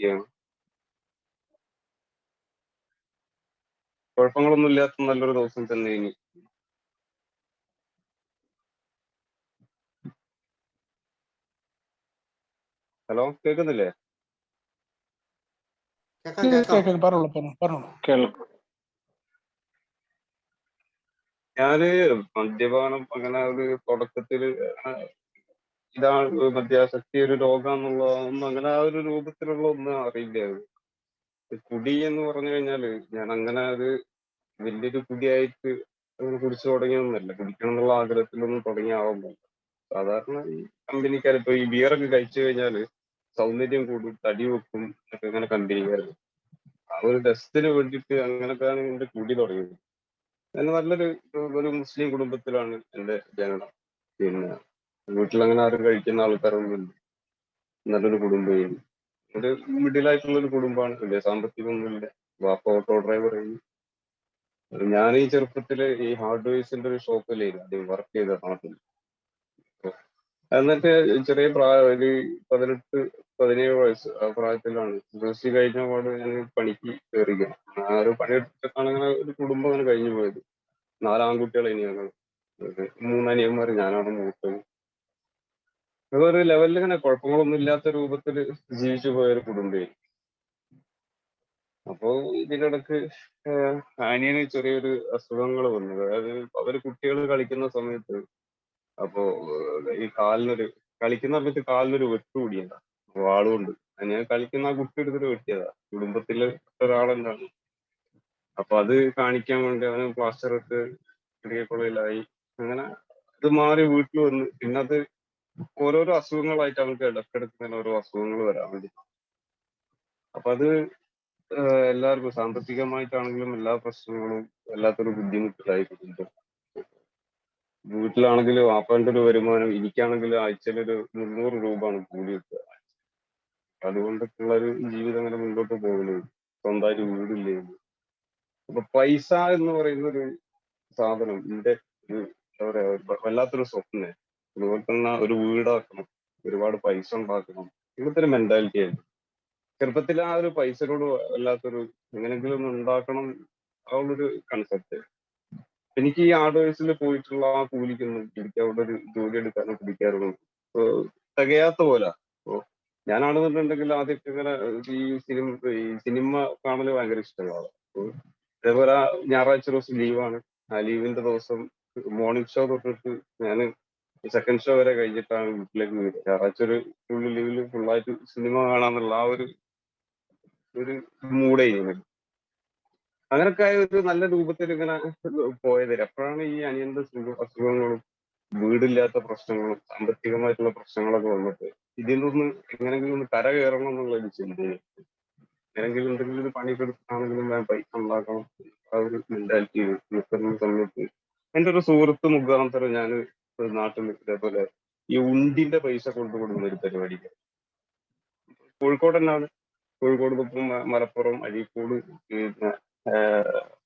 ഇരിക്കുകയാണ്. കുഴപ്പങ്ങളൊന്നും ഇല്ലാത്ത നല്ലൊരു ദിവസം തന്നെ ഇനി. ഹലോ, കേൾക്കുന്നില്ലേ? ഞാന് മദ്യപാനം അങ്ങനെ ഒരു തുടക്കത്തില് ഇതാണ് മദ്യാസക്തി ഒരു രോഗാന്നുള്ളതൊന്നും അങ്ങനെ ആ ഒരു രൂപത്തിലുള്ള ഒന്നും അറിയില്ലായിരുന്നു. കുടി എന്ന് പറഞ്ഞു കഴിഞ്ഞാല് ഞാൻ അങ്ങനെ ഒരു വലിയൊരു കുടിയായിട്ട് അങ്ങനെ കുടിച്ചു തുടങ്ങിയൊന്നുമല്ല. കുടിക്കണം എന്നുള്ള ആഗ്രഹത്തിലൊന്നും തുടങ്ങിയ ആവുന്നില്ല. സാധാരണ ഈ കമ്പനിക്കാർ ഇപ്പൊ ഈ ബിയറൊക്കെ കഴിച്ചു കഴിഞ്ഞാല് സൗന്ദര്യം കൂടും, തടി വെക്കും ഒക്കെ ഇങ്ങനെ കണ്ടിരിക്കായിരുന്നു. ആ ഒരു രസത്തിന് വേണ്ടിയിട്ട് അങ്ങനൊക്കെയാണ് എന്റെ കുടി തുടങ്ങിയത്. ഞാൻ നല്ലൊരു ഒരു മുസ്ലിം കുടുംബത്തിലാണ് എന്റെ ജനനം. പിന്നെ വീട്ടിലങ്ങനെ ആരും കഴിക്കുന്ന ആൾക്കാരൊന്നുമില്ല. നല്ലൊരു കുടുംബം, ഒരു മിഡിൽ ആയിട്ടുള്ള ഒരു കുടുംബമാണ്. വലിയ സാമ്പത്തികമൊന്നുമില്ല. വാപ്പ ഓട്ടോ ഡ്രൈവർ. ഞാൻ ഈ ചെറുപ്പത്തില് ഈ ഹാർഡ്വെയർസിന്റെ ഒരു ഷോപ്പിലായിരുന്നു ആദ്യം വർക്ക് ചെയ്ത നാട്ടിൽ. എന്നിട്ട് ചെറിയ പ്രായം ഒരു 18-17 വയസ്സ് ആ പ്രായത്തിലാണ് ജോസി കഴിഞ്ഞ പാട് ഞാൻ പണിക്ക് കയറിക്കണം. ആ ഒരു പണിയെടുത്തിട്ടാണ് അങ്ങനെ ഒരു കുടുംബം അങ്ങനെ കഴിഞ്ഞു പോയത്. 4 ആൺകുട്ടികളെ ഇനി ഞങ്ങൾ, 3 അനിയന്മാർ, ഞാനാണ് മൂത്തത്. അതൊരു ലെവലിൽ ഇങ്ങനെ കുഴപ്പങ്ങളൊന്നും ഇല്ലാത്ത രൂപത്തിൽ ജീവിച്ചു പോയ ഒരു കുടുംബം. അപ്പോ ഇതിനിടക്ക് അനിയന് ചെറിയൊരു അസുഖങ്ങൾ വന്നു. അതായത് അവര് കുട്ടികൾ കളിക്കുന്ന സമയത്ത് അപ്പോ ഈ കളിക്കുന്ന സമയത്ത് കാലിനൊരു വെട്ട് കൂടിയതാ വാളുകൊണ്ട്. ഞാൻ കളിക്കുന്ന ആ കുട്ടി എടുത്തിട്ട് വെട്ടിയതാ. കുടുംബത്തില് ഒരാളെന്നാണ്. അപ്പൊ അത് കാണിക്കാൻ വേണ്ടി അവന് പ്ലാസ്റ്റർ ഇട്ട് മെഡിക്കൽ കോളേജിലായി. അങ്ങനെ ഇത് മാറി വീട്ടിൽ വന്ന് പിന്നെ അത് ഓരോരോ അസുഖങ്ങളായിട്ട് അവർക്ക് ഇടക്കിടക്ക് തന്നെ ഓരോ അസുഖങ്ങൾ വരാൻ വേണ്ടി. അപ്പൊ അത് എല്ലാവർക്കും സാമ്പത്തികമായിട്ടാണെങ്കിലും എല്ലാ പ്രശ്നങ്ങളും വല്ലാത്തൊരു ബുദ്ധിമുട്ടിലായി. വീട്ടിലാണെങ്കിലും വാപ്പാന്റെ ഒരു വരുമാനം, എനിക്കാണെങ്കിലും ആഴ്ചയിൽ ഒരു 300 രൂപയാണ് കൂലി കിട്ടുക. അതുകൊണ്ടൊക്കെയുള്ള ഒരു ജീവിതം അങ്ങനെ മുന്നോട്ട് പോകുന്നത്. സ്വന്തമായിട്ട് വീടില്ലേ. അപ്പൊ പൈസ എന്ന് പറയുന്ന ഒരു സാധനം എന്റെ ഒരു എന്താ പറയാ വല്ലാത്തൊരു സ്വപ്നം. അതുപോലെ തന്നെ ഒരു വീടാക്കണം, ഒരുപാട് പൈസ ഉണ്ടാക്കണം, ഇങ്ങനത്തെ ഒരു മെന്റാലിറ്റി ആയിരുന്നു ചെറുപ്പത്തിൽ. ആ ഒരു പൈസയോട് വല്ലാത്തൊരു എങ്ങനെങ്കിലും ഒന്ന് ഉണ്ടാക്കണം ആ ഒരു കൺസെപ്റ്റ്. എനിക്ക് ഈ ആർട്ട് പോയിട്ടുള്ള ആ കൂലിക്കൊന്നും എനിക്ക് അവിടെ ഒരു ജോലി എടുക്കാനോ പിടിക്കാനോ തികയാത്ത പോലെ. അപ്പോ ഞാനാണെന്നുണ്ടെങ്കിൽ ആദ്യമൊക്കെ ഇങ്ങനെ ഈ സിനിമ കാണല് ഭയങ്കര ഇഷ്ടമാണ്. അതേപോലെ ഞായറാഴ്ച ദിവസം ലീവാണ്. ആ ലീവിന്റെ ദിവസം മോർണിംഗ് ഷോ തൊട്ടിട്ട് ഞാൻ സെക്കൻഡ് ഷോ വരെ കഴിഞ്ഞിട്ടാണ് വീട്ടിലേക്ക് വരിക. ഞായറാഴ്ച ഒരു ഫുൾ ലീവില് ഫുള്ളായിട്ട് സിനിമ കാണാന്നുള്ള ആ ഒരു മൂഡായിരുന്നു. അങ്ങനൊക്കെ ആയ ഒരു നല്ല രൂപത്തിൽ ഇങ്ങനെ പോയത്. അപ്പോഴാണ് ഈ അനിയന്റെ അസുഖങ്ങളും വീടില്ലാത്ത പ്രശ്നങ്ങളും സാമ്പത്തികമായിട്ടുള്ള പ്രശ്നങ്ങളൊക്കെ വന്നിട്ട് ഇതിൽ നിന്ന് എങ്ങനെങ്കിലും ഒന്ന് കര കയറണം എന്നുള്ള ഒരു ചിന്തയും, എങ്ങനെങ്കിലും എന്തെങ്കിലും ഒരു പണിയെടുത്താണെങ്കിലും ഞാൻ പൈസ ഉണ്ടാക്കണം ആ ഒരു മെന്റാലിറ്റി നിൽക്കുന്ന സമയത്ത് എന്റെ ഒരു സുഹൃത്ത് മുഖാന്തരം ഞാൻ നാട്ടിൽ ഇതേപോലെ ഈ ഉണ്ടിന്റെ പൈസ കൊണ്ടുകൊടുക്കുന്ന ഒരു പരിപാടി കോഴിക്കോട് തന്നെയാണ്. കോഴിക്കോട് ഇപ്പം മലപ്പുറം, അഴീക്കോട്, പിന്നെ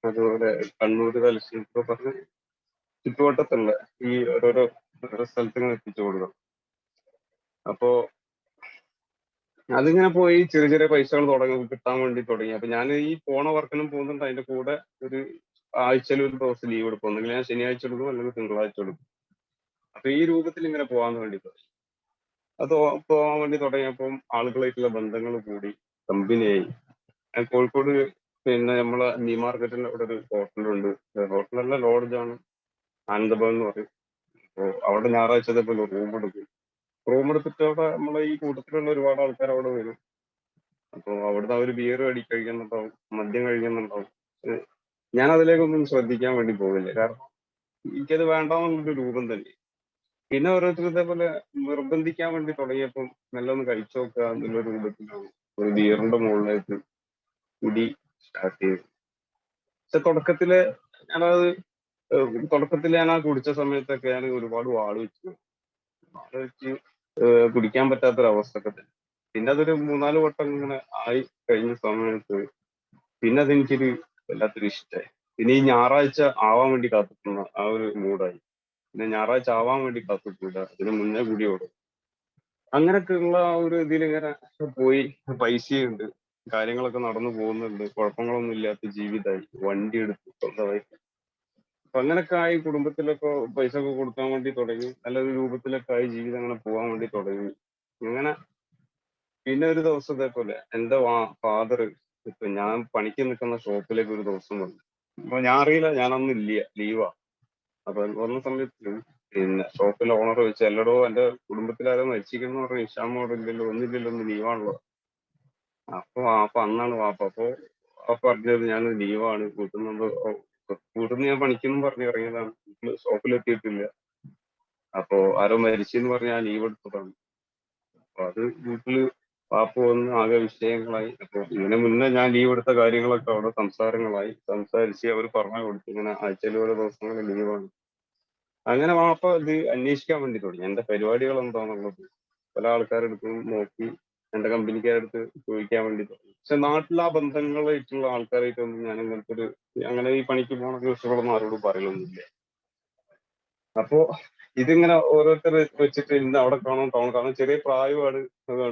അതുപോലെ കണ്ണൂർ, തലശ്ശേരി പറഞ്ഞ് ചുറ്റുവട്ടത്തുള്ള ഈ ഓരോരോ സ്ഥലത്തിങ്ങനെ എത്തിച്ചു കൊടുക്കണം. അപ്പോ അതിങ്ങനെ പോയി ചെറിയ ചെറിയ പൈസകൾ കിട്ടാൻ വേണ്ടി തുടങ്ങി. അപ്പൊ ഞാൻ ഈ പോണ വർക്കിനും പോകുന്നുണ്ട്. അതിന്റെ കൂടെ ഒരു ആഴ്ചയിൽ ഒരു ദിവസം ലീവ് എടുക്കും. ഒന്നെങ്കിൽ ഞാൻ ശനിയാഴ്ച എടുക്കും, അല്ലെങ്കിൽ തിങ്കളാഴ്ച എടുക്കും. അപ്പൊ ഈ രൂപത്തിൽ ഇങ്ങനെ പോകാൻ വേണ്ടി തുടങ്ങി. അത് പോകാൻ വേണ്ടി തുടങ്ങിയപ്പം ആളുകളായിട്ടുള്ള ബന്ധങ്ങൾ കൂടി, കമ്പനിയായി. ഞാൻ കോഴിക്കോട് പിന്നെ നമ്മളെ നീ മാർക്കറ്റിന്റെ അവിടെ ഒരു ഹോട്ടലുണ്ട്. ഹോട്ടലല്ല, ലോഡ്ജാണ്, ആനന്ദഭവൻ എന്ന് പറയും. അപ്പോ അവിടെ ഞായറാഴ്ച അതേപോലെ റൂം എടുത്തിട്ട് അവിടെ നമ്മളെ ഈ കൂട്ടത്തിലുള്ള ഒരുപാട് ആൾക്കാർ അവിടെ വരും. അപ്പൊ അവിടുന്ന് അവർ ബിയർ കഴിക്കുന്നുണ്ടാവും, മദ്യം കഴിക്കുന്നുണ്ടാവും. ഞാൻ അതിലേക്കൊന്നും ശ്രദ്ധിക്കാൻ വേണ്ടി പോകില്ല, കാരണം എനിക്കത് വേണ്ടാന്നുള്ളൊരു രൂപം തന്നെ. പിന്നെ ഓരോരുത്തർ ഇതേപോലെ നിർബന്ധിക്കാൻ വേണ്ടി തുടങ്ങിയപ്പം മെല്ലെ ഒന്ന് കഴിച്ചു നോക്കുക എന്നുള്ള രൂപത്തിലാണ് ഒരു ബിയറിന്റെ മുകളിലേക്ക് കുടി സ്റ്റാർട്ട് ചെയ്തു. പക്ഷെ തുടക്കത്തില് ഞാൻ ആ കുടിച്ച സമയത്തൊക്കെ ഞാൻ ഒരുപാട് വാള് വെച്ച് കുടിക്കാൻ പറ്റാത്തൊരവസ്ഥയൊക്കെ തന്നെ. പിന്നെ അതൊരു 3-4 വട്ടം ഇങ്ങനെ ആയി കഴിഞ്ഞ സമയത്ത് പിന്നെ അതെനിക്കൊരു വല്ലാത്തൊരു ഇഷ്ടമായി. പിന്നെ ഈ ഞായറാഴ്ച ആവാൻ വേണ്ടി കാത്തിക്കുന്ന ആ ഒരു മൂഡായി. പിന്നെ ഞായറാഴ്ച ആവാൻ വേണ്ടി കാത്തിക്കൂല, അതിന് മുന്നേ കൂടിയോടും. അങ്ങനൊക്കെയുള്ള ആ ഒരു ഇതിലിങ്ങനെ പോയി. പൈസയുണ്ട്, കാര്യങ്ങളൊക്കെ നടന്നു പോകുന്നുണ്ട്, കുഴപ്പങ്ങളൊന്നും ഇല്ലാത്ത ജീവിതമായി, വണ്ടി എടുത്ത് സ്വന്തമായി. അപ്പൊ അങ്ങനൊക്കെ ആയി, കുടുംബത്തിലൊക്കെ പൈസ ഒക്കെ കൊടുക്കാൻ വേണ്ടി തുടങ്ങി, നല്ലൊരു രൂപത്തിലൊക്കെ ആയി, ജീവിതം അങ്ങനെ പോകാൻ വേണ്ടി തുടങ്ങി. അങ്ങനെ പിന്നെ ഒരു ദിവസം ഇതേപോലെ എന്റെ ഫാദർ, ഇപ്പൊ ഞാൻ പണിക്ക് നിൽക്കുന്ന ഷോപ്പിലേക്ക് ഒരു ദിവസം വന്നു. അപ്പൊ ഞാൻ അറിയില്ല, ഞാൻ അന്ന് ഇല്ല, ലീവാ. അപ്പൊ വന്ന സമയത്ത് പിന്നെ ഷോപ്പിലെ ഓണർ ചോദിച്ചു, എല്ലടോ എന്റെ കുടുംബത്തിലാരോ മരിച്ചിരിക്കുന്നു പറഞ്ഞു. ഇഷാമ അവിടെ ഇല്ലല്ലോ, ഒന്നില്ലല്ലോ, ഒന്ന് ലീവാണല്ലോ. അപ്പൊ അന്നാണ് വാപ്പ. അപ്പൊ വാപ്പ പറഞ്ഞത് ഞാൻ ലീവാണ്, വീട്ടിൽ നിന്ന് ഞാൻ പണിക്കെന്നും പറഞ്ഞ് ഇറങ്ങിയതാണ്, ഷോപ്പിലെത്തിയിട്ടില്ല. അപ്പൊ ആരോ മരിച്ചെന്ന് പറഞ്ഞ് ഞാൻ ലീവ് എടുത്തതാണ്. അപ്പൊ അത് വീട്ടില് വാപ്പ വന്ന് ആകെ വിഷയങ്ങളായി. അപ്പൊ ഇതിന് മുന്നേ ഞാൻ ലീവ് എടുത്ത കാര്യങ്ങളൊക്കെ അവിടെ സംസാരങ്ങളായി, സംസാരിച്ച് അവർ പറഞ്ഞു കൊടുത്തു, ഇങ്ങനെ ആഴ്ചയിൽ ഓരോ ദിവസങ്ങളിൽ ലീവാണ്. അങ്ങനെ വാപ്പ ഇത് അന്വേഷിക്കാൻ വേണ്ടി തുടങ്ങി, എന്റെ പരിപാടികൾ എന്താണെന്നുള്ളത് പല ആൾക്കാരുടെ അടുത്തും നോക്കി, എന്റെ കമ്പനിക്കാരുടെ അടുത്ത് ചോദിക്കാൻ വേണ്ടി തുടങ്ങി. പക്ഷെ നാട്ടിൽ ആ ബന്ധങ്ങളായിട്ടുള്ള ആൾക്കാരായിട്ടൊന്നും ഞാൻ ഇങ്ങനത്തെ ഒരു, അങ്ങനെ ഈ പണിക്ക് പോണ ദിവസങ്ങളൊന്നും ആരോടും പറയലൊന്നുമില്ല. അപ്പോ ഇതിങ്ങനെ ഓരോരുത്തർ വെച്ചിട്ട് ഇന്ന് അവിടെ കാണും, ടൗൺ കാണും, ചെറിയ പ്രായമാണ്.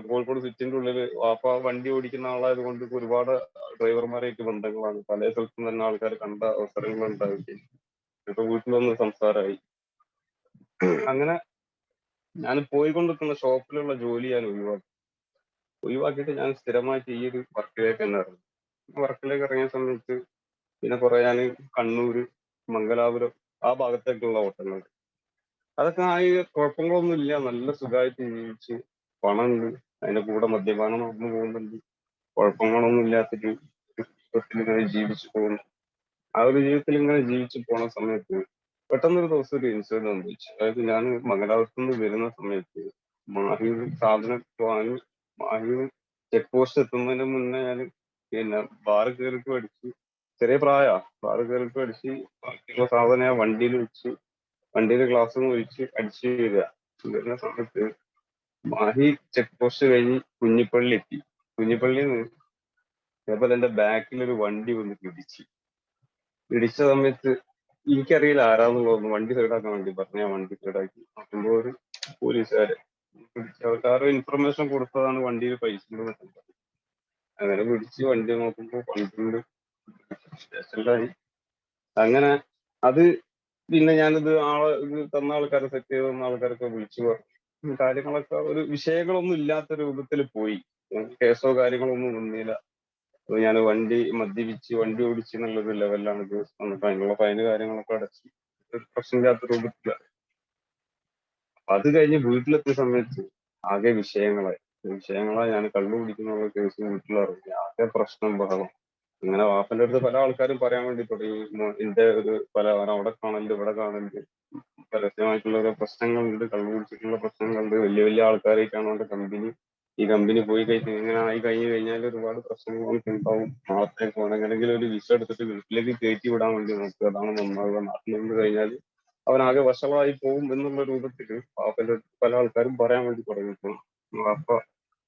കോഴിക്കോട് സിറ്റിന്റെ ഉള്ളിൽ വാപ്പ വണ്ടി ഓടിക്കുന്ന ആളായത് കൊണ്ട് ഒരുപാട് ഡ്രൈവർമാരായിട്ട് ബന്ധങ്ങളാണ്, പല സ്ഥലത്തും തന്നെ ആൾക്കാർ കണ്ട അവസരങ്ങൾ ഉണ്ടാവുകയും ഇപ്പൊ വീട്ടിലൊന്ന് സംസാരമായി. അങ്ങനെ ഞാൻ പോയിക്കൊണ്ടിരിക്കുന്ന ഷോപ്പിലുള്ള ജോലി ഞാൻ ഒഴിവാക്കിയിട്ട് ഞാൻ സ്ഥിരമായിട്ട് ഈ ഒരു വർക്കിലേക്ക് തന്നെ ഇറങ്ങി. വർക്കിലേക്ക് ഇറങ്ങിയ സമയത്ത് പിന്നെ കുറെ ഞാൻ കണ്ണൂര്, മംഗലാപുരം ആ ഭാഗത്തേക്കുള്ള ഓട്ടങ്ങൾ, അതൊക്കെ ആയി, കുഴപ്പങ്ങളൊന്നും ഇല്ല, നല്ല സുഖമായിട്ട് ജീവിച്ച്, പണമുണ്ട്, അതിന്റെ കൂടെ മദ്യപാനം നടന്നു പോകുന്നുണ്ട്, കുഴപ്പങ്ങളൊന്നും ഇല്ലാത്തൊരു ജീവിതത്തിൽ ഇങ്ങനെ ജീവിച്ചു പോകുന്നു. ആ ഒരു ജീവിതത്തിൽ ഇങ്ങനെ ജീവിച്ചു പോണ സമയത്ത് പെട്ടെന്നൊരു ദിവസം ഒരു ഇൻസിഡന്റ് സംഭവിച്ചു. അതായത് ഞാൻ മംഗലാപുരത്ത് നിന്ന് വരുന്ന സമയത്ത് മാഹിയിൽ സാധനം വാങ്ങി, മാഹിയിൽ ചെക്ക് പോസ്റ്റ് എത്തുന്നതിന് മുന്നേ ഞാൻ പിന്നെ ബാറ് കയറിക്ക് അടിച്ച്, ചെറിയ ബാറ് കയറിക്ക് അടിച്ച്, ബാക്കിയുള്ള സാധനം ഞാൻ വണ്ടിയിൽ വെച്ച്, വണ്ടിയുടെ ഗ്ലാസ് ഒഴിച്ച് അടിച്ച് വരുന്ന സമയത്ത് മാഹി ചെക്ക് പോസ്റ്റ് കഴിഞ്ഞ് കുഞ്ഞിപ്പള്ളി എത്തി. കുഞ്ഞിപ്പള്ളിയിൽ നിന്ന് അതേപോലെ എന്റെ ബാക്കിൽ ഒരു വണ്ടി വന്ന് ഇടിച്ച സമയത്ത് എനിക്കറിയില്ല ആരാന്നുള്ളതൊന്നും. വണ്ടി സൈഡാക്കാൻ വേണ്ടി പറഞ്ഞ ഞാൻ വണ്ടി സൈഡാക്കി നോക്കുമ്പോൾ ഒരു പോലീസുകാര് പിടിച്ച്, അവർക്ക് ആരോ ഇൻഫർമേഷൻ കൊടുത്തതാണ് വണ്ടിയിൽ പൈസ ഉണ്ടെന്ന് പറഞ്ഞത്. അങ്ങനെ പിടിച്ച് വണ്ടി നോക്കുമ്പോൾ വണ്ടിയുണ്ട്, സ്റ്റേഷനിലായി. അങ്ങനെ അത് പിന്നെ ഞാനിത് ഇത് തന്ന ആൾക്കാരെ, സെറ്റ് ചെയ്ത് തന്ന ആൾക്കാരൊക്കെ വിളിച്ചു പറഞ്ഞു. കാര്യങ്ങളൊക്കെ ഒരു വിഷയങ്ങളൊന്നും ഇല്ലാത്ത രൂപത്തിൽ പോയി. കേസോ കാര്യങ്ങളോ ഒന്നും വന്നില്ല. അപ്പൊ ഞാൻ വണ്ടി മദ്യപിച്ച് വണ്ടി ഓടിച്ച് എന്നുള്ളൊരു ലെവലിലാണ് ഇത് വന്നിട്ട് അതിനുള്ള ഫൈന് കാര്യങ്ങളൊക്കെ അടച്ച് ഒരു പ്രശ്നമില്ലാത്ത രൂപത്തില. അത് കഴിഞ്ഞ് വീട്ടിലെത്തിയ സമയത്ത് ആകെ വിഷയങ്ങളായി ഞാൻ കള്ളു കുടിക്കുന്ന കേസ് വീട്ടിലിറങ്ങി, ആകെ പ്രശ്നം, ബഹളം. ഇങ്ങനെ വാപ്പന്റെ അടുത്ത് പല ആൾക്കാരും പറയാൻ വേണ്ടി തുടങ്ങി, എന്റെ ഒരു പല അവിടെ കാണലുണ്ട്, ഇവിടെ കാണലുണ്ട്, പരസ്യമായിട്ടുള്ള ഓരോ പ്രശ്നങ്ങളുണ്ട്, കള്ളു കുടിച്ചിട്ടുള്ള പ്രശ്നങ്ങളുണ്ട്, വലിയ വലിയ ആൾക്കാരായിട്ടാണ് അവന്റെ കമ്പനി. ഈ കമ്പനി പോയി കഴിഞ്ഞ് ഇങ്ങനെ ആയി കഴിഞ്ഞു കഴിഞ്ഞാൽ ഒരുപാട് പ്രശ്നങ്ങളൊക്കെ ഉണ്ടാവും. നാളത്തേക്ക് എങ്ങനെങ്കിലും ഒരു വിസ എടുത്തിട്ട് വീട്ടിലേക്ക് കയറ്റി വിടാൻ വേണ്ടി നോക്കുക, അതാണ് നന്നാവുക. നാട്ടിൽ നിന്ന് കഴിഞ്ഞാൽ അവനാകെ വഷളായി പോകും എന്നുള്ള രൂപത്തിൽ പാപ്പന്റെ പല ആൾക്കാരും പറയാൻ വേണ്ടി തുടങ്ങിയിട്ടുണ്ട്. അപ്പൊ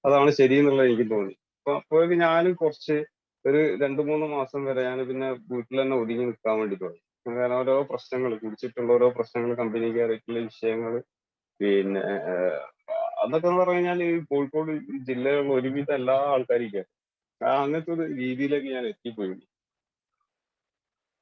അതാണ് ശരി എന്നുള്ളത് എനിക്ക് തോന്നി. അപ്പോഴേക്ക് ഞാനും കുറച്ച് ഒരു 2-3 മാസം വരെ ഞാൻ പിന്നെ വീട്ടിൽ തന്നെ ഒതുങ്ങി നിൽക്കാൻ വേണ്ടി തുടങ്ങി. കാരണം ഓരോ പ്രശ്നങ്ങൾ, കുടിച്ചിട്ടുള്ള ഓരോ പ്രശ്നങ്ങൾ, കമ്പനിക്കാരായിട്ടുള്ള വിഷയങ്ങൾ, പിന്നെ അതൊക്കെ എന്ന് പറഞ്ഞു കഴിഞ്ഞാൽ ഈ കോഴിക്കോട് ജില്ലയിലുള്ള ഒരുവിധം എല്ലാ ആൾക്കാരും അങ്ങനത്തെ ഒരു രീതിയിലേക്ക് ഞാൻ എത്തിപ്പോയി.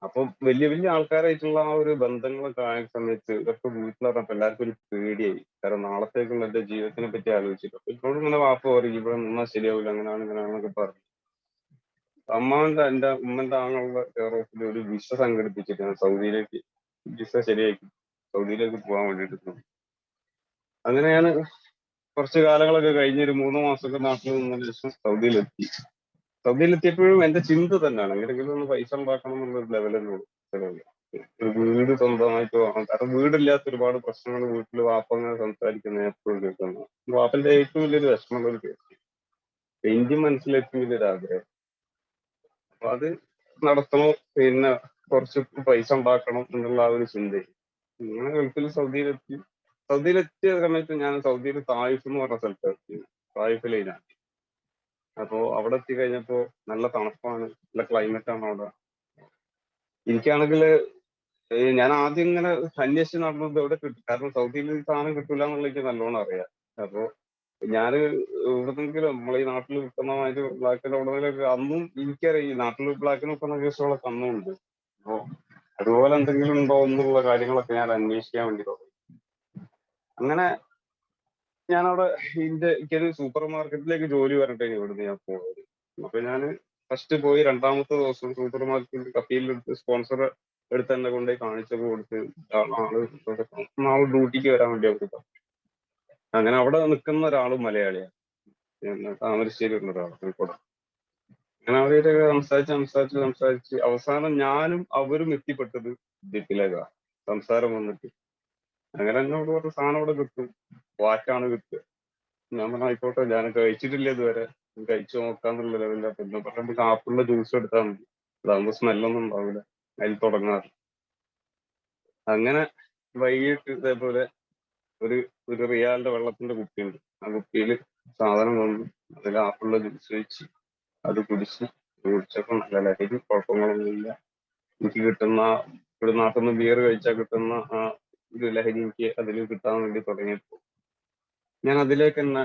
അപ്പൊ വലിയ വലിയ ആൾക്കാരായിട്ടുള്ള ആ ഒരു ബന്ധങ്ങളൊക്കെ ആയ സമയത്ത് ഇതൊക്കെ വീട്ടിലിറങ്ങപ്പോ എല്ലാവർക്കും ഒരു പേടിയായി. കാരണം നാളത്തേക്കുള്ള എന്റെ ജീവിതത്തിനെ പറ്റി ആലോചിച്ചിട്ട് ഇപ്പോഴും ഇങ്ങനെ വാപ്പ പറയും, ഇവിടെ നിന്നാൽ ശരിയാവില്ല, അങ്ങനെയാണ് ഇങ്ങനെയാണെന്നൊക്കെ പറഞ്ഞു. എന്റെ ഉമ്മന്റെ ആങ്ങളുടെ കെയർ ഓഫിൽ ഒരു വിസ സംഘടിപ്പിച്ചിട്ട് ഞാൻ സൗദിയിലേക്ക് വിസ ശരിയാക്കി സൗദിയിലേക്ക് പോകാൻ വേണ്ടിയിട്ട് പോയി. അങ്ങനെ ഞാൻ കുറച്ച് കാലങ്ങളൊക്കെ കഴിഞ്ഞ് ഒരു 3 മാസമൊക്കെ നാട്ടിൽ നിന്നതിന് ശേഷം സൗദിയിലെത്തിയപ്പോഴും എന്റെ ചിന്ത തന്നെയാണ് എങ്ങനെയെങ്കിലും ഒന്ന് പൈസ ഉണ്ടാക്കണം എന്നുള്ള ലെവലിലുള്ള ഒരു വീട് സ്വന്തമായിട്ട് വേണം. കാരണം വീടില്ലാത്ത ഒരുപാട് പ്രശ്നങ്ങൾ വീട്ടിൽ വാപ്പ അങ്ങനെ സംസാരിക്കുന്ന എപ്പോഴും കേൾക്കുന്നു. വാപ്പന്റെ ഏറ്റവും വലിയൊരു വിഷമമുള്ള ഒരു കേസ്, എന്റെയും മനസ്സിൽ ഏറ്റവും വലിയൊരു ആഗ്രഹം. അപ്പൊ അത് നടത്തണം, പിന്നെ കുറച്ച് പൈസ ഉണ്ടാക്കണം എന്നുള്ള ആ ഒരു ചിന്തയും. അങ്ങനെ ഗൾഫിൽ സൗദിയിലെത്തിയ സമയത്ത് ഞാൻ സൗദിയിൽ തായിഫ് എന്ന് പറഞ്ഞ സ്ഥലത്ത് എത്തി. തായിഫിലാണ്. അപ്പോ അവിടെ എത്തി കഴിഞ്ഞപ്പോ നല്ല തണുപ്പാണ്, നല്ല ക്ലൈമറ്റ് ആണ് അവിടെ. എനിക്കാണെങ്കിൽ ഞാൻ ആദ്യം ഇങ്ങനെ അന്വേഷിച്ച് നടന്നത് എവിടെ കിട്ടും, കാരണം സൗദിയിൽ ഈ സാധനം കിട്ടൂല എന്നുള്ളത് എനിക്ക് നല്ലോണം അറിയാം. അപ്പൊ ഞാന് എവിടുന്നെങ്കിലും നമ്മളെ ഈ നാട്ടിൽ വിൽക്കുന്ന മാതിരി ബ്ലാക്കിന്റെ എവിടെന്നെങ്കിലൊക്കെ അന്നും എനിക്കറിയാം ഈ നാട്ടിൽ ബ്ലാക്കിന് വിൽക്കുന്ന കേസുകളൊക്കെ അന്നും ഉണ്ട്. അപ്പൊ അതുപോലെ എന്തെങ്കിലും ഉണ്ടോ എന്നുള്ള കാര്യങ്ങളൊക്കെ ഞാൻ അന്വേഷിക്കാൻ വേണ്ടി തുടങ്ങി. അങ്ങനെ ഞാനവിടെ എനിക്കൊരു സൂപ്പർ മാർക്കറ്റിലേക്ക് ജോലി പറഞ്ഞിട്ടാണ് ഇവിടുന്ന് ഞാൻ പോയത്. അപ്പൊ ഞാന് ഫസ്റ്റ് പോയി രണ്ടാമത്തെ ദിവസം സൂപ്പർ മാർക്കറ്റിൽ കഫീലെടുത്ത് സ്പോൺസർ എടുത്ത് എന്നെ കൊണ്ടുപോയി കാണിച്ചൊക്കെ കൊടുത്ത് നാളെ ഡ്യൂട്ടിക്ക് വരാൻ വേണ്ടി അവർക്ക് പറഞ്ഞു. അങ്ങനെ അവിടെ നിൽക്കുന്ന ഒരാളും മലയാളിയാണ്, താമരശ്ശേരി ഒരാൾ കോഴിക്കോട്. അങ്ങനെ അവരായിട്ടൊക്കെ സംസാരിച്ച് അവസാനം ഞാനും അവരും എത്തിപ്പെട്ടത് ജിപ്പിലേക്കാണ്. സംസാരം വന്നിട്ട് അങ്ങനെ എന്നോട് പറഞ്ഞ സാധനം അവിടെ കിട്ടും, വാറ്റാണ് കിട്ടുക. ഞാൻ പറഞ്ഞ ആയിക്കോട്ടെ, ഞാൻ കഴിച്ചിട്ടില്ല ഇതുവരെ, കഴിച്ചു നോക്കാന്നുള്ള ലെവലില്ല. പിന്നെ പറഞ്ഞ നമുക്ക് ആപ്പിളിന്റെ ജ്യൂസ് എടുത്താൽ മതി, അതാകുമ്പോ സ്മെല്ലൊന്നും ഉണ്ടാവില്ല, അതിൽ തുടങ്ങാറ്. അങ്ങനെ വൈകിട്ട് ഇതേപോലെ ഒരു ഒരു റിയാലിന്റെ വെള്ളത്തിന്റെ കുപ്പിയുണ്ട്, ആ കുപ്പിയിൽ സാധനം വന്നു, അതിൽ ആപ്പിളിന്റെ ജ്യൂസ് വെച്ച് അത് കുടിച്ചപ്പോ നല്ല ലഹരി, കുഴപ്പങ്ങളൊന്നുമില്ല. എനിക്ക് കിട്ടുന്ന ഒരു നാട്ടിൽ നിന്ന് ബിയർ കഴിച്ചാൽ കിട്ടുന്ന ആ ഒരു ലഹരി എനിക്ക് അതിൽ കിട്ടാൻ വേണ്ടി തുടങ്ങിയപ്പോ ഞാൻ അതിലേക്ക് തന്നെ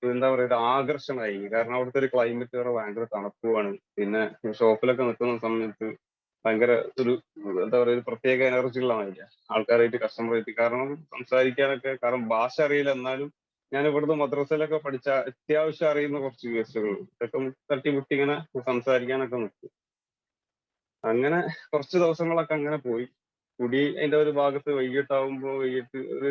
എന്താ പറയുക ഒരു ആകർഷണമായി. കാരണം അവിടുത്തെ ഒരു ക്ലൈമറ്റ് വേറെ, ഭയങ്കര തണുപ്പുമാണ്. പിന്നെ ഷോപ്പിലൊക്കെ നിൽക്കുന്ന സമയത്ത് ഭയങ്കര ഒരു എന്താ പറയുക ഒരു പ്രത്യേക എനർജി ഉള്ള മാതിരിയാ ആൾക്കാരായിട്ട്, കസ്റ്റമറായിട്ട്. കാരണം സംസാരിക്കാനൊക്കെ, കാരണം ഭാഷ അറിയില്ല, എന്നാലും ഞാൻ ഇവിടുന്ന് മദ്രസയിലൊക്കെ പഠിച്ച അത്യാവശ്യം അറിയുന്ന കുറച്ച് കേസുകൾ ഇതൊക്കെ തട്ടിമുട്ടി ഇങ്ങനെ സംസാരിക്കാനൊക്കെ നിൽക്കും. അങ്ങനെ കുറച്ച് ദിവസങ്ങളൊക്കെ അങ്ങനെ പോയി. കുടി അതിന്റെ ഒരു ഭാഗത്ത് വൈകിട്ട് ഒരു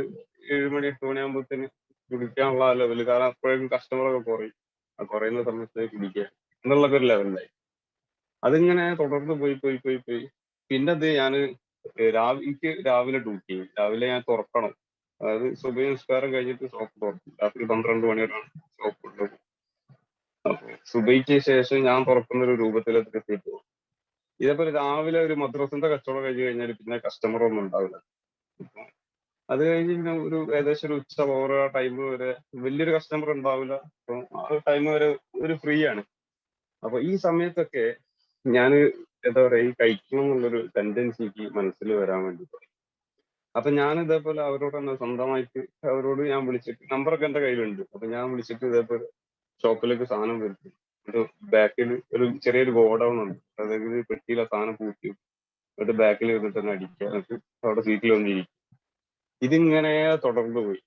7 മണി 8 മണിയാകുമ്പോഴത്തേന് കുടിക്കാനുള്ള ലെവല്, കാരണം അപ്പോഴേക്കും കസ്റ്റമറൊക്കെ കുറയും. ആ കുറയുന്ന സമയത്ത് കുടിക്കുക എന്നുള്ളൊക്കെ ഒരു ലെവലിലായി. അതിങ്ങനെ തുടർന്ന് പോയി. പിന്നെ അത് ഞാന് എനിക്ക് രാവിലെ ഡ്യൂട്ടി ചെയ്യും. രാവിലെ ഞാൻ തുറക്കണം, അതായത് സുബഹി നിസ്കാരം കഴിഞ്ഞിട്ട് ഷോപ്പ് തുറക്കും. രാത്രി 12 മണി വരെയാണ് ഷോപ്പ് ഉള്ളത്. അപ്പൊ സുബഹിക്ക് ശേഷം ഞാൻ തുറക്കുന്ന ഒരു രൂപത്തിലേക്ക് എത്തിയിട്ട് ഇതേപോലെ രാവിലെ ഒരു മദ്രസിന്റെ കച്ചവടം കഴിഞ്ഞ് കഴിഞ്ഞാൽ പിന്നെ കസ്റ്റമർ ഒന്നും ഉണ്ടാവില്ല. അപ്പൊ അത് കഴിഞ്ഞ് പിന്നെ ഒരു ഏകദേശം ഒരു ഉച്ച ഓവർ ആ ടൈം വരെ വലിയൊരു കസ്റ്റമർ ഉണ്ടാവില്ല. അപ്പൊ ആ ടൈം വരെ ഒരു ഫ്രീ ആണ്. അപ്പൊ ഈ സമയത്തൊക്കെ ഞാൻ എന്താ പറയാ ഈ കഴിക്കണം എന്നുള്ളൊരു ടെൻഡൻസി എനിക്ക് മനസ്സിൽ വരാൻ വേണ്ടി തുടങ്ങി. അപ്പൊ ഞാൻ ഇതേപോലെ അവരോട് തന്നെ സ്വന്തമായിട്ട് അവരോട് ഞാൻ വിളിച്ചിട്ട്, നമ്പറൊക്കെ എന്റെ കയ്യിലുണ്ട്, അപ്പൊ ഞാൻ വിളിച്ചിട്ട് ഇതേപോലെ ഷോപ്പിലേക്ക് സാധനം വരുത്തും. ഒരു ബാക്കിൽ ഒരു ചെറിയൊരു ഗോഡൗൺ ഉണ്ട്, അതായത് പെട്ടിയിലെ സാധനം പൂട്ടി എന്നിട്ട് ബാക്കിൽ ഇരുന്നിട്ട് തന്നെ അടിക്കുക, എന്നിട്ട് അവിടെ സീറ്റിൽ വന്നിരിക്കും. ഇതിങ്ങനെ തുടർന്നു പോയി.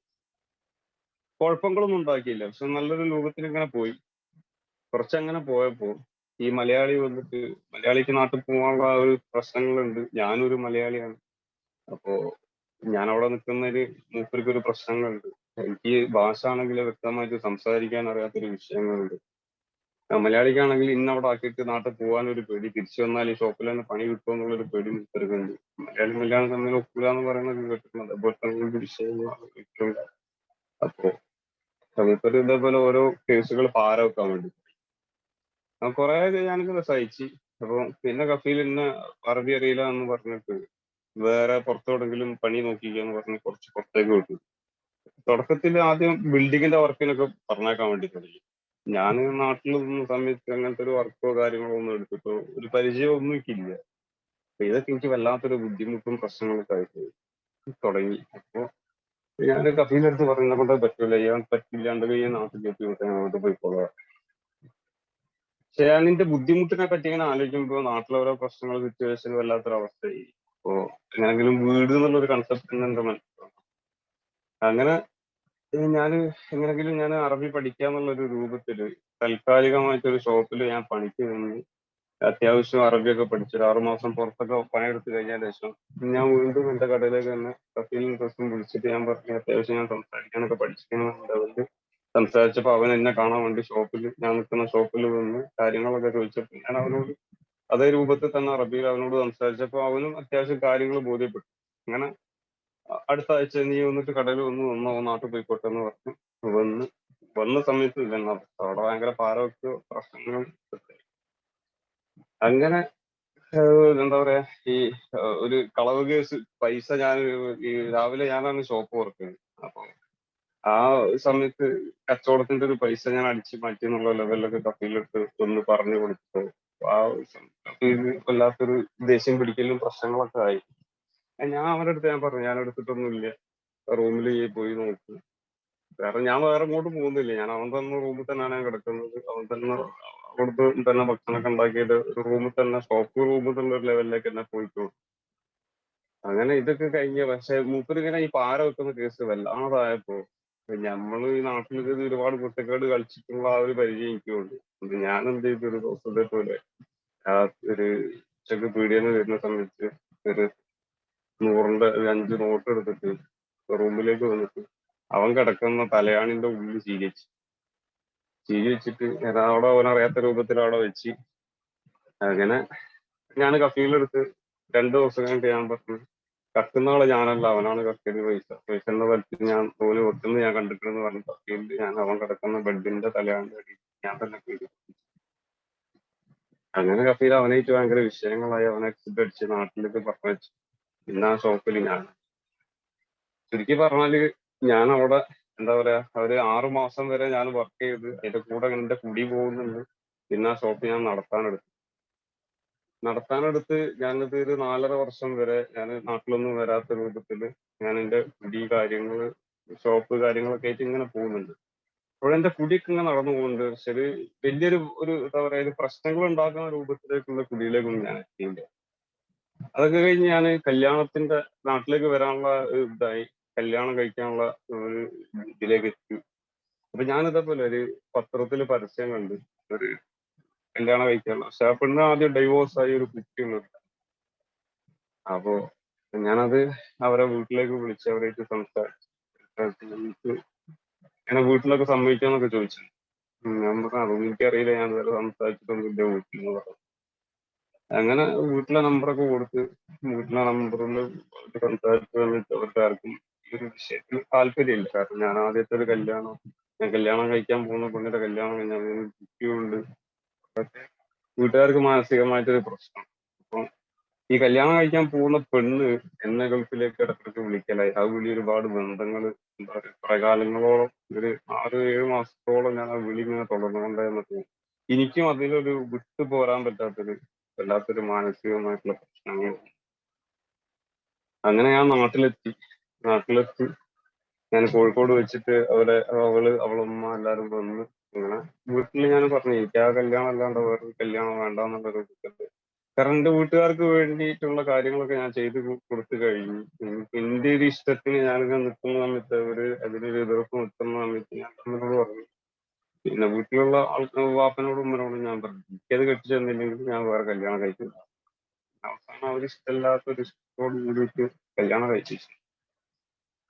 കുഴപ്പങ്ങളൊന്നും ഉണ്ടാക്കിയില്ല, പക്ഷെ നല്ലൊരു രൂപത്തിൽ ഇങ്ങനെ പോയി. കുറച്ചങ്ങനെ പോയപ്പോ ഈ മലയാളി വന്നിട്ട്, മലയാളിക്ക് നാട്ടിൽ പോകാനുള്ള ആ ഒരു പ്രശ്നങ്ങളുണ്ട്. ഞാനൊരു മലയാളിയാണ്. അപ്പോ ഞാൻ അവിടെ നിൽക്കുന്നതിൽ മൂപ്പർക്ക് ഒരു പ്രശ്നങ്ങളുണ്ട്. എനിക്ക് ഭാഷ ആണെങ്കിൽ വ്യക്തമായിട്ട് സംസാരിക്കാൻ അറിയാത്തൊരു വിഷയങ്ങളുണ്ട്. മലയാളിക്കാണെങ്കിൽ ഇന്ന് അവിടെ ആക്കിയിട്ട് നാട്ടിൽ പോകാൻ ഒരു പേടി, തിരിച്ചു വന്നാൽ ഈ ഷോപ്പിൽ തന്നെ പണി കിട്ടുമോ എന്നുള്ളൊരു പേടി മൂപ്പർക്കുണ്ട്. മലയാളം തമ്മിൽ ഒക്കില്ല എന്ന് പറയുന്നത് കേട്ടിട്ടുണ്ട്. അതുപോലെ തന്നെ ഒരു വിഷയങ്ങൾ. അപ്പോ മൂപ്പര് ഇതേപോലെ ഓരോ കേസുകൾ പാര വെക്കാൻ വേണ്ടി കുറെ ഞാനിങ്ങനെ സഹിച്ച്. അപ്പൊ പിന്നെ കഫീൽ ഇന്ന് അറബി അറിയില്ല എന്ന് പറഞ്ഞിട്ട് വേറെ പുറത്തെവിടെങ്കിലും പണി നോക്കിക്കാന്ന് പറഞ്ഞ് കുറച്ച് പുറത്തേക്ക് വിട്ടു. തുടക്കത്തിൽ ആദ്യം ബിൽഡിങ്ങിന്റെ വർക്കിനൊക്കെ പറഞ്ഞേക്കാൻ വേണ്ടി തുടങ്ങി. ഞാൻ നാട്ടിൽ നിന്ന സമയത്ത് അങ്ങനത്തെ ഒരു വർക്കോ കാര്യങ്ങളോ ഒന്നും എടുത്തിട്ടോ ഒരു പരിചയം ഒന്നും എനിക്കില്ല. അപ്പൊ ഇതൊക്കെ എനിക്ക് വല്ലാത്തൊരു ബുദ്ധിമുട്ടും പ്രശ്നങ്ങളൊക്കെ ആയിട്ട് തുടങ്ങി. അപ്പൊ ഞാൻ കഫീലിന്റെ അടുത്ത് പറഞ്ഞ കൊണ്ട് പറ്റൂല, ചെയ്യാൻ പറ്റില്ലാണ്ട് നാട്ടിലേക്ക് വിട്ട് അങ്ങോട്ട് പോയിക്കോളാം. പക്ഷെ ഞാൻ ഇതിന്റെ ബുദ്ധിമുട്ടിനെ പറ്റി ഇങ്ങനെ ആലോചിക്കുമ്പോൾ നാട്ടിലെ ഓരോ പ്രശ്നങ്ങൾ, സിറ്റുവേഷൻ വല്ലാത്തൊരു അവസ്ഥയായി. അപ്പോ എങ്ങനെങ്കിലും വീട് എന്നുള്ളൊരു കൺസെപ്റ്റ് എന്റെ മനസ്സിലാണ്. അങ്ങനെ ഞാൻ എങ്ങനെങ്കിലും ഞാൻ അറബി പഠിക്കാന്നുള്ളൊരു രൂപത്തില് താൽക്കാലികമായിട്ടൊരു ഷോപ്പിൽ ഞാൻ പണിക്ക് നിന്ന് അത്യാവശ്യം അറബിയൊക്കെ പഠിച്ചു ഒരു 6 മാസം പുറത്തൊക്കെ പണിയെടുത്ത് കഴിഞ്ഞതിന് ശേഷം ഞാൻ വീണ്ടും എന്റെ കടയിലേക്ക് തന്നെ കഫീലും ഡ്രസ്സും വിളിച്ചിട്ട് ഞാൻ പറഞ്ഞു അത്യാവശ്യം ഞാൻ സംസാരിക്കാനൊക്കെ പഠിച്ചിരിക്കുന്നുണ്ട്. സംസാരിച്ചപ്പോ അവൻ എന്നെ കാണാൻ വേണ്ടി ഞാൻ നിൽക്കുന്ന ഷോപ്പിൽ വന്ന് കാര്യങ്ങളൊക്കെ ചോദിച്ചപ്പോൾ ഞാൻ അവനോട് അതേ രൂപത്തിൽ തന്നെ അറബിയിൽ അവനോട് സംസാരിച്ചപ്പോൾ അവനും അത്യാവശ്യം കാര്യങ്ങൾ ബോധ്യപ്പെട്ടു. അങ്ങനെ അടുത്ത ആഴ്ച നീ വന്നിട്ട് കടയിൽ വന്നോ നാട്ടിൽ പോയിക്കോട്ടെ എന്ന് പറഞ്ഞു. വന്ന് വന്ന സമയത്ത് ഇല്ലെന്ന അവസ്ഥ, അവിടെ ഭയങ്കര പാരവെക്കോ പ്രശ്നങ്ങളും. അങ്ങനെ എന്താ പറയാ ഈ ഒരു കളവ് കേസ് പൈസ ഞാൻ ഈ രാവിലെ ഞാനാണ് ഷോപ്പ് തുറക്കുന്നത്. അപ്പൊ ആ സമയത്ത് കച്ചവടത്തിന്റെ ഒരു പൈസ ഞാൻ അടിച്ചു മാറ്റി എന്നുള്ള ലെവലിലൊക്കെ കഫീലെടുത്ത് ഒന്ന് പറഞ്ഞു കൊടുത്തു. ആ കഫീല് വല്ലാത്തൊരു ദേഷ്യം പിടിക്കലും പ്രശ്നങ്ങളൊക്കെ ആയി. ഞാൻ അവരുടെ അടുത്ത് ഞാൻ പറഞ്ഞു ഞാൻ എടുത്തിട്ടൊന്നുമില്ല, റൂമിൽ പോയി നോക്കും, കാരണം ഞാൻ വേറെ എങ്ങോട്ടും പോകുന്നില്ല. ഞാൻ അവൻ തന്ന റൂമിൽ തന്നെയാണ് ഞാൻ കിടക്കുന്നത്. അവൻ തന്നെ അവിടുത്തെ തന്നെ ഭക്ഷണമൊക്കെ ഉണ്ടാക്കിയിട്ട് ഒരു റൂമിൽ തന്നെ, ഷോപ്പ് റൂമിൽ തന്നെ ഒരു ലെവലിലേക്ക് തന്നെ പോയിട്ടു. അങ്ങനെ ഇതൊക്കെ കഴിഞ്ഞ, പക്ഷെ മൂപ്പര് ഇങ്ങനെ ഈ പാര വെക്കുന്ന കേസ് വല്ലാതായപ്പോ നമ്മള് ഈ നാട്ടിൽ ഇത് ഒരുപാട് കുട്ടികളോട് കളിച്ചിട്ടുള്ള ആ ഒരു പരിചയം എനിക്കുണ്ട്. ഞാൻ എന്ത് ചെയ്തു, ഒരു ദിവസത്തെ പോലെ ആ ഒരു ഉച്ചക്ക് പീടികന്ന് വരുന്ന സമയത്ത് ഒരു 100-ന്റെ ഒരു 5 നോട്ട് എടുത്തിട്ട് റൂമിലേക്ക് വന്നിട്ട് അവൻ കിടക്കുന്ന തലയാണിന്റെ ഉള്ളിൽ ചീരി വെച്ചിട്ട് ഞാൻ അവിടെ അവനറിയാത്ത രൂപത്തിൽ അവിടെ വെച്ച്, അങ്ങനെ ഞാൻ കഫീലെടുത്ത് 2 ദിവസം കഴിഞ്ഞിട്ട് ഞാൻ പറഞ്ഞു, കക്കുന്ന ആള് ഞാനല്ല, അവനാണ് കക്കിയത്. പൈസന്റെ തലത്തിൽ ഞാൻ തോല് വെക്കുന്നത് ഞാൻ കണ്ടിട്ടുണ്ടെന്ന് പറഞ്ഞു കഫീലിൽ ഞാൻ അവൻ കിടക്കുന്ന ബെഡിന്റെ തലയാണിന്റെ അടിയിൽ ഞാൻ തന്നെ കീറി. അങ്ങനെ കഫീൽ അവനായിട്ട് ഭയങ്കര വിഷയങ്ങളായി. അവനെ എക്സിറ്റ് അടിച്ച് നാട്ടിലേക്ക് പറഞ്ഞു. പിന്നെ ആ ഷോപ്പിൽ ഞാൻ, ചുരുക്കി പറഞ്ഞാല്, ഞാൻ അവിടെ എന്താ പറയാ, ഒരു 6 മാസം വരെ ഞാൻ വർക്ക് ചെയ്ത് അതിന്റെ കൂടെ എന്റെ കുടി പോകുന്നുണ്ട്. പിന്നെ ആ ഷോപ്പ് ഞാൻ നടത്താനെടുത്ത് ഞാനിത് ഒരു 4.5 വർഷം വരെ ഞാൻ നാട്ടിലൊന്നും വരാത്ത രൂപത്തില് ഞാൻ എന്റെ കുടി കാര്യങ്ങള്, ഷോപ്പ് കാര്യങ്ങളൊക്കെ ആയിട്ട് ഇങ്ങനെ പോകുന്നുണ്ട്. അപ്പോഴെന്റെ കുടിയൊക്കെ ഇങ്ങനെ നടന്നു പോകുന്നുണ്ട്. പക്ഷെ ഒരു വലിയൊരു എന്താ പറയാ, ഒരു പ്രശ്നങ്ങൾ ഉണ്ടാക്കുന്ന രൂപത്തിലേക്കുള്ള കുടിയിലേക്കൊന്നും ഞാൻ എത്തിയില്ല. അതൊക്കെ കഴിഞ്ഞ് ഞാൻ കല്യാണത്തിന്റെ നാട്ടിലേക്ക് വരാനുള്ള ഇതായി, കല്യാണം കഴിക്കാനുള്ള ഒരു ഇതിലേക്ക് എത്തി. അപ്പൊ ഞാൻ ഇതേപോലെ ഒരു പത്രത്തില് പരസ്യം കണ്ട് ഒരു കല്യാണം കഴിക്കാനുള്ള. പക്ഷെ ആ പെണ്ണ് ആദ്യം ഡൈവോഴ്സ് ആയി, ഒരു കുട്ടിയുണ്ട്. അപ്പോ ഞാനത് അവരെ വീട്ടിലേക്ക് വിളിച്ച് അവരായിട്ട് സംസാരിച്ചു. എനിക്ക് ഇങ്ങനെ വീട്ടിലൊക്കെ സമ്മതിക്കാന്നൊക്കെ ചോദിച്ചു. ഞാൻ പറഞ്ഞു അതൊന്നും എനിക്കറിയില്ല, ഞാൻ ഇതുവരെ സംസാരിച്ചിട്ടൊന്നുമില്ല വീട്ടിൽ എന്ന് പറഞ്ഞു. അങ്ങനെ വീട്ടിലെ നമ്പറൊക്കെ കൊടുത്ത് വീട്ടിലെ നമ്പറിൽ സംസാരിച്ചു വന്നിട്ട് അവർക്ക് ആർക്കും ഈ ഒരു വിഷയത്തിൽ താല്പര്യമില്ല. കാരണം ഞാൻ ആദ്യത്തെ ഒരു കല്യാണം, ഞാൻ കല്യാണം കഴിക്കാൻ പോകുന്ന പെണ്ണിന്റെ കല്യാണം കഴിഞ്ഞാൽ കുട്ടിയുണ്ട്. അതൊക്കെ വീട്ടുകാർക്ക് മാനസികമായിട്ടൊരു പ്രശ്നം. അപ്പം ഈ കല്യാണം കഴിക്കാൻ പോകുന്ന പെണ്ണ് എന്നെ ഗൾഫിലേക്ക് ഇടയ്ക്കിടയ്ക്ക് വിളിക്കലായി. ആ വിളി ഒരുപാട് ബന്ധങ്ങൾ, എന്താ പറയുക, കുറെ കാലങ്ങളോളം, ഒരു 6-7 മാസത്തോളം ഞാൻ ആ വിളി ഇങ്ങനെ തുടർന്നുകൊണ്ടേന്നിട്ട് എനിക്കും അതിലൊരു വിട്ടു പോരാൻ പറ്റാത്തൊരു വല്ലാത്തൊരു മാനസികമായിട്ടുള്ള പ്രശ്നങ്ങൾ. അങ്ങനെ ഞാൻ നാട്ടിലെത്തി ഞാൻ കോഴിക്കോട് വെച്ചിട്ട് അവളുമ്മ എല്ലാരും വന്ന് ഇങ്ങനെ വീട്ടിൽ ഞാൻ പറഞ്ഞു എനിക്ക് ആ കല്യാണം അല്ലാണ്ട് വേറൊരു കല്യാണം വേണ്ടാന്നുള്ളൊരു ഇതുണ്ട്. കാരണം എന്റെ വീട്ടുകാർക്ക് വേണ്ടിയിട്ടുള്ള കാര്യങ്ങളൊക്കെ ഞാൻ ചെയ്ത് കൊടുത്തു കഴിഞ്ഞു. എന്റെ ഒരു ഇഷ്ടത്തിന് ഞാനിങ്ങനെ നിൽക്കുന്ന സമയത്ത് അതിനൊരു എതിർപ്പ് നിൽക്കുന്ന സമയത്ത് ഞാൻ അമ്മയോട് പറഞ്ഞു. പിന്നെ വീട്ടിലുള്ള വാപ്പനോടും ഉമ്മനോടും ഞാൻ പറഞ്ഞു എനിക്കത് കെട്ടിച്ചു തന്നില്ലെങ്കിൽ ഞാൻ വേറെ കല്യാണം കഴിക്കില്ല. അവസാനം അവരിഷ്ടമില്ലാത്തൊരു ഇഷ്ടത്തോട് കൂടിയിട്ട് കല്യാണം കഴിപ്പിച്ചു.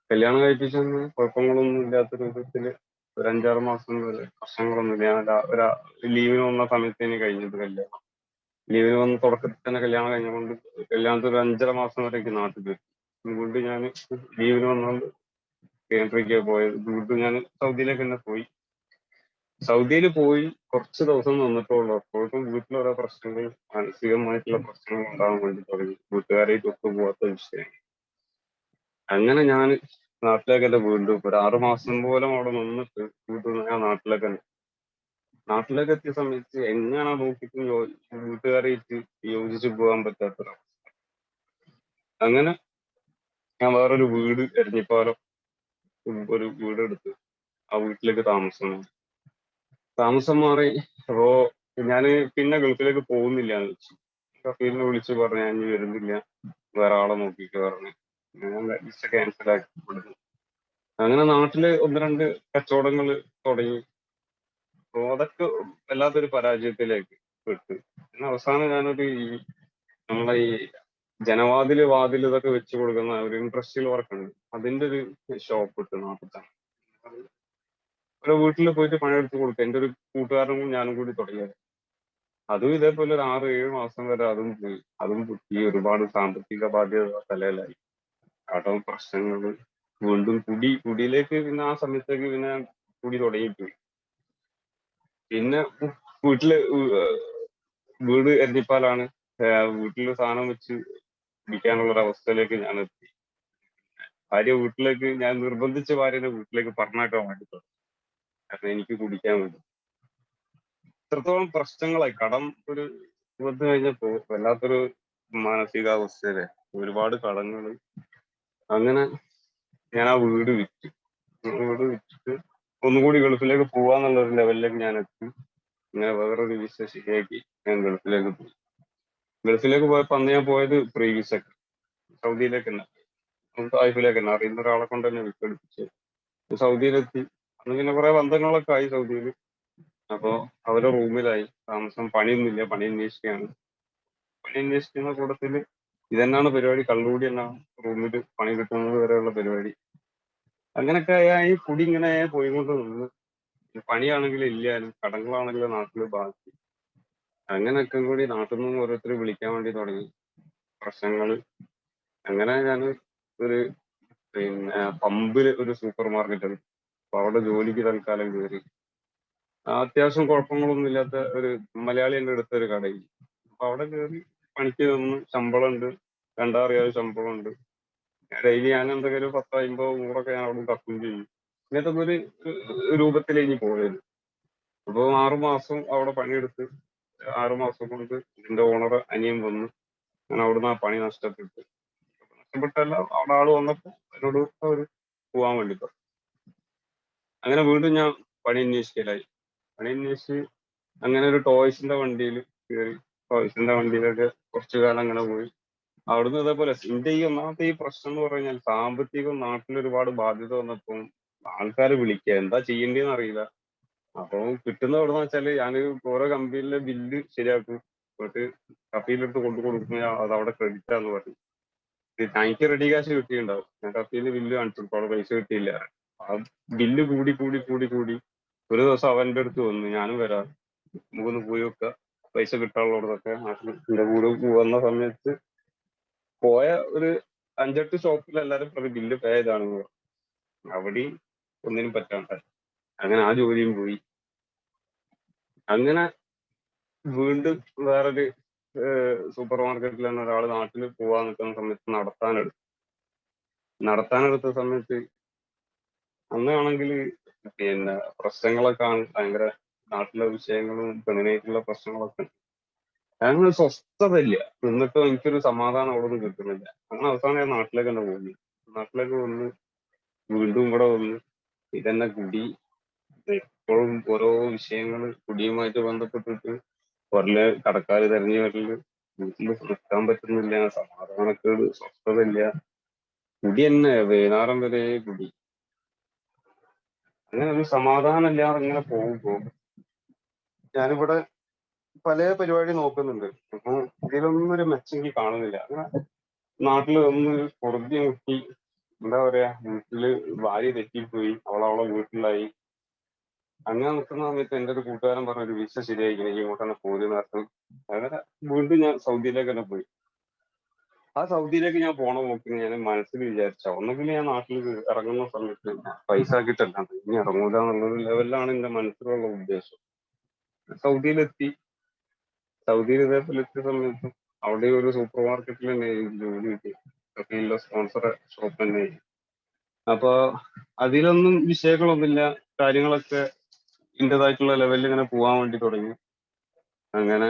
കല്യാണം കഴിപ്പിച്ചെന്ന് കുഴപ്പങ്ങളൊന്നും ഇല്ലാത്ത രൂപത്തില് ഒരു 5-6 മാസം വരെ പ്രശ്നങ്ങളൊന്നുമില്ല. ഞാൻ ഒരു ലീവിന് വന്ന സമയത്തേന് കഴിഞ്ഞത് കല്യാണം. ലീവിന് വന്ന തുടക്കത്തിൽ തന്നെ കല്യാണം കഴിഞ്ഞുകൊണ്ട് കല്യാണത്തിന് ഒരു 5.5 മാസം വരെ എനിക്ക് നാട്ടിൽ വരും. അതുകൊണ്ട് ഞാൻ ലീവിന് വന്നുകൊണ്ട് കേന്ദ്രയ്ക്ക് പോയത്. വീണ്ടും ഞാൻ സൗദിയിലേക്ക് തന്നെ പോയി. സൗദിയിൽ പോയി കുറച്ച് ദിവസം നിന്നിട്ടുള്ളൂ. അപ്പോഴേക്കും വീട്ടിൽ ഓരോ പ്രശ്നങ്ങൾ, മാനസികമായിട്ടുള്ള പ്രശ്നങ്ങൾ ഉണ്ടാകാൻ വേണ്ടി തുടങ്ങി. വീട്ടുകാരായിട്ട് ഒത്തുപോകാത്ത വിഷയം. അങ്ങനെ ഞാൻ നാട്ടിലേക്ക് തന്നെ വീണ്ടും ഒരു 6 മാസം പോലും അവിടെ നിന്നിട്ട് വീണ്ടും ഞാൻ നാട്ടിലേക്ക് എത്തിയ സമയത്ത് എങ്ങനെയാണ് നോക്കിയിട്ടും വീട്ടുകാരായിട്ട് യോജിച്ച് പോകാൻ പറ്റാത്തൊരു. അങ്ങനെ ഞാൻ വേറൊരു വീട് എരഞ്ഞിപ്പാലം ഒരു വീടെടുത്ത് ആ വീട്ടിലേക്ക് താമസം മാറി. അപ്പോ ഞാന് പിന്നെ ഗൾഫിലേക്ക് പോകുന്നില്ല എന്ന് വെച്ചു. കഫീലിനെ വിളിച്ച് പറഞ്ഞു ഞാൻ ഇനി വരുന്നില്ല, വേറെ ആളെ നോക്കിയിട്ട് പറഞ്ഞു. ഞാൻ വിസ ക്യാൻസൽ ആക്കി കൊടുത്തു. അങ്ങനെ നാട്ടില് 1-2 കച്ചവടങ്ങൾ തുടങ്ങി. അപ്പോ അതൊക്കെ വല്ലാത്തൊരു പരാജയത്തിലേക്ക് പെട്ടു. പിന്നെ അവസാനം നമ്മളെ ഈ വാതിൽ ഇതൊക്കെ വെച്ച് കൊടുക്കുന്ന ഒരു ഇൻഡസ്ട്രിയൽ വർക്ക് ഉണ്ട്. അതിന്റെ ഒരു ഷോപ്പ് ഇട്ടു നാട്ടിൽ. ഒരു വീട്ടിൽ പോയിട്ട് പണിയെടുത്ത് കൊടുക്കുക. എന്റെ ഒരു കൂട്ടുകാരനും ഞാനും കൂടി തുടങ്ങിയത്. അതും ഇതേപോലെ ഒരു 6-7 മാസം വരെ അതും പോയി. അതും പൊട്ടി. ഒരുപാട് സാമ്പത്തിക ബാധ്യത തലയിലായി. കടം, പ്രശ്നങ്ങള്, വീണ്ടും കുടിയിലേക്ക് പിന്നെ ആ സമയത്തേക്ക് പിന്നെ കുടി തുടങ്ങിപ്പോയി. പിന്നെ വീട്ടില് വീട് എരഞ്ഞിപ്പാലാണ്. വീട്ടില് സാധനം വെച്ച് കുടിക്കാനുള്ള ഒരു അവസ്ഥയിലേക്ക് ഞാൻ എത്തി. ഞാൻ നിർബന്ധിച്ച് ഭാര്യനെ വീട്ടിലേക്ക് പറഞ്ഞയക്കാൻ വേണ്ടി തുടങ്ങി. കാരണം എനിക്ക് കുടിക്കാൻ വേണ്ടി. ഇത്രത്തോളം പ്രശ്നങ്ങളായി. കടം ഒരു വന്നു കഴിഞ്ഞപ്പോ വല്ലാത്തൊരു മാനസികാവസ്ഥയില് ഒരുപാട് കടങ്ങള്. അങ്ങനെ ഞാൻ ആ വീട് വിറ്റു. വീട് വിറ്റിട്ട് ഒന്നുകൂടി ഗൾഫിലേക്ക് പോവാന്നുള്ള ഒരു ലെവലിലേക്ക് ഞാൻ എത്തി. ഇങ്ങനെ വേറൊരു വിസ ശരിയാക്കി ഞാൻ ഗൾഫിലേക്ക് പോയി. ഗൾഫിലേക്ക് പോയപ്പോ അന്ന് ഞാൻ പോയത് പ്രീ വിസക്ക്, സൗദിയിലേക്ക് തന്നെ, തായ്ഫിലേക്ക് തന്നെ, അറിയുന്ന ഒരാളെ കൊണ്ട് തന്നെ വിസ എടുപ്പിച്ച് സൗദിയിലെത്തി. അന്ന് പിന്നെ കുറെ ബന്ധങ്ങളൊക്കെ ആയി സൗദിയിൽ. അപ്പോ അവരെ റൂമിലായി താമസം. പണിയൊന്നുമില്ല, പണി അന്വേഷിക്കുകയാണ്. പണി അന്വേഷിക്കുന്ന കൂട്ടത്തില് ഇതന്നെയാണ് പരിപാടി, കള്ളുകൂടി തന്നെയാണ് റൂമിൽ പണി കിട്ടുന്നത് വരെയുള്ള പരിപാടി. അങ്ങനൊക്കെ ആയി കുടി ഇങ്ങനെ പോയിക്കൊണ്ട് നിന്ന്. പണിയാണെങ്കിലും ഇല്ലാലും കടങ്ങളാണെങ്കിലും നാട്ടില് ബാക്കി. അങ്ങനെയൊക്കെ കൂടി നാട്ടിൽ നിന്ന് ഓരോരുത്തർ വിളിക്കാൻ വേണ്ടി തുടങ്ങി, പ്രശ്നങ്ങള്. അങ്ങനെ ഞാൻ ഒരു പമ്പില് ഒരു സൂപ്പർ മാർക്കറ്റ് ഉണ്ട്, അപ്പൊ അവിടെ ജോലിക്ക് തൽക്കാലം കയറി. അത്യാവശ്യം കുഴപ്പങ്ങളൊന്നും ഇല്ലാത്ത ഒരു മലയാളി എന്റെ അടുത്ത ഒരു കടയിൽ, അപ്പൊ അവിടെ കയറി പണിക്ക് നിന്ന്. ശമ്പളം ഉണ്ട്, 2000 ശമ്പളം ഉണ്ട്. ഡെയിലി ഞാൻ എന്തെങ്കിലും 10, 50, 100 ഞാൻ അവിടെ തപ്പും ചെയ്യും. ഇങ്ങനത്തെ ഒരു രൂപത്തിലേക്ക് പോയത്. അപ്പൊ 6 മാസം അവിടെ പണിയെടുത്ത്, 6 മാസം കൊണ്ട് എന്റെ ഓണർ അനിയൻ വന്നു. ഞാൻ അവിടുന്ന് ആ പണി നഷ്ടപ്പെട്ടല്ല, അവിടെ ആള് വന്നപ്പോ എന്നോട് അവര് പോവാൻ വേണ്ടി പറഞ്ഞു. അങ്ങനെ വീണ്ടും ഞാൻ പണി അന്വേഷിക്കലായി. പണി അന്വേഷിച്ച് അങ്ങനെ ഒരു ടോയ്സിന്റെ വണ്ടിയിൽ കയറി. ടോയ്സിന്റെ വണ്ടിയിലൊക്കെ കുറച്ചു കാലം അങ്ങനെ പോയി. അവിടുന്ന് ഇതേപോലെ എന്റെ ഈ ഒന്നാമത്തെ ഈ പ്രശ്നം എന്ന് പറഞ്ഞാൽ സാമ്പത്തികം, നാട്ടിൽ ഒരുപാട് ബാധ്യത വന്നപ്പോൾ ആൾക്കാരെ വിളിക്കുക, എന്താ ചെയ്യേണ്ടതെന്ന് അറിയില്ല. അപ്പൊ കിട്ടുന്ന എവിടെന്ന് വെച്ചാല് ഞാൻ ഓരോ കമ്പനിയിലെ ബില്ല് ശരിയാക്കും, എന്നിട്ട് കഫീലെടുത്ത് കൊണ്ടു കൊടുക്കും, അത് അവിടെ ക്രെഡിറ്റ് ആന്ന് പറയും. എനിക്ക് റെഡി ക്യാഷ് കിട്ടിയിട്ടുണ്ടാവും, ഞാൻ കഫീല് ബില്ല് കാണിച്ചു കൊടുക്കും, അവിടെ പൈസ കിട്ടിയില്ല. ആ ബില്ല് കൂടി കൂടി കൂടി കൂടി ഒരു ദിവസം അവന്റെ അടുത്ത് വന്നു, ഞാനും വരാം, നമുക്കൊന്ന് പോയി വെക്കുക, പൈസ കിട്ടാനുള്ളതൊക്കെ. നാട്ടിൽ എന്റെ കൂടെ വന്ന സമയത്ത് പോയ ഒരു 5-8 ഷോപ്പിൽ എല്ലാരും പറയും ബില്ല് പേ ചെയ്താണെന്ന് പറഞ്ഞു. അവിടെയും ഒന്നിനും പറ്റാണ്ടായി. അങ്ങനെ ആ ജോലിയും പോയി. അങ്ങനെ വീണ്ടും വേറൊരു സൂപ്പർ മാർക്കറ്റിൽ തന്നെ ഒരാൾ നാട്ടിൽ പോവാൻ നിൽക്കുന്ന സമയത്ത് നടത്താനെടുത്ത സമയത്ത് അന്നാണെങ്കിൽ പ്രശ്നങ്ങളൊക്കെ ആണ് ഭയങ്കര. നാട്ടിലെ വിഷയങ്ങളും പെണ്ണിനായിട്ടുള്ള പ്രശ്നങ്ങളൊക്കെ. അങ്ങനെ ഒരു സ്വസ്ഥത ഇല്ല, എന്നിട്ടും എനിക്കൊരു സമാധാനം അവിടെ നിന്ന് കിട്ടുന്നില്ല. അങ്ങനെ അവസാനം ഞാൻ നാട്ടിലേക്ക് തന്നെ പോയി. നാട്ടിലേക്ക് വന്ന് വീണ്ടും ഇവിടെ വന്ന് ഇതന്നെ കുടി. ഇപ്പോഴും ഓരോ വിഷയങ്ങൾ കുടിയുമായിട്ട് ബന്ധപ്പെട്ടിട്ട് വരല്, കടക്കാര് തെരഞ്ഞു വരല്, വീട്ടിൽ നിൽക്കാൻ പറ്റുന്നില്ല, സമാധാനക്കേട്, സ്വസ്ഥത ഇല്ല. കുടി തന്നെ വൈകുന്നേരം വരെ കുടി. അങ്ങനെ ഒരു സമാധാനം ഇല്ലാതെ ഇങ്ങനെ പോകുമ്പോ ഞാനിവിടെ പല പരിപാടി നോക്കുന്നുണ്ട്. അപ്പൊ ഇതിലൊന്നും ഒരു മെച്ചം എനിക്ക് കാണുന്നില്ല. അങ്ങനെ നാട്ടില് ഒന്ന് പൊറുതി മുട്ടി, എന്താ പറയാ, വീട്ടില് ഭാര്യ തെറ്റിപ്പോയി, അവളെ വീട്ടിലായി. അങ്ങനെ നിൽക്കുന്ന സമയത്ത് എന്റെ ഒരു കൂട്ടുകാരൻ പറഞ്ഞ ഒരു വിസ ശരിയായിരിക്കും, എനിക്ക് ഇങ്ങോട്ട് തന്നെ പോരുന്ന പറഞ്ഞു. അങ്ങനെ വീണ്ടും ഞാൻ സൗദിയിലേക്ക് തന്നെ പോയി. ആ സൗദിയിലേക്ക് ഞാൻ പോണ നോക്കി ഞാൻ മനസ്സിൽ വിചാരിച്ച, ഒന്നെങ്കിൽ ഞാൻ നാട്ടിൽ ഇറങ്ങുന്ന സമയത്ത് പൈസ ആക്കിയിട്ടല്ല, ഇനി ഇറങ്ങൂല എന്നുള്ളൊരു ലെവലിലാണ് എന്റെ മനസ്സിലുള്ള ഉദ്ദേശം. സൗദിയിലെത്തി. സൗദിയിൽ ഇതേപോലെ എത്തിയ സമയത്ത് അവിടെ ഒരു സൂപ്പർ മാർക്കറ്റിൽ തന്നെ ജോലി കിട്ടി, കഫീലിന്റെ സ്പോൺസർ ഷോപ്പ് തന്നെ. അപ്പൊ അതിലൊന്നും വിഷയങ്ങളൊന്നുമില്ല, കാര്യങ്ങളൊക്കെ ഇന്റേതായിട്ടുള്ള ലെവലിൽ ഇങ്ങനെ പോകാൻ വേണ്ടി തുടങ്ങി. അങ്ങനെ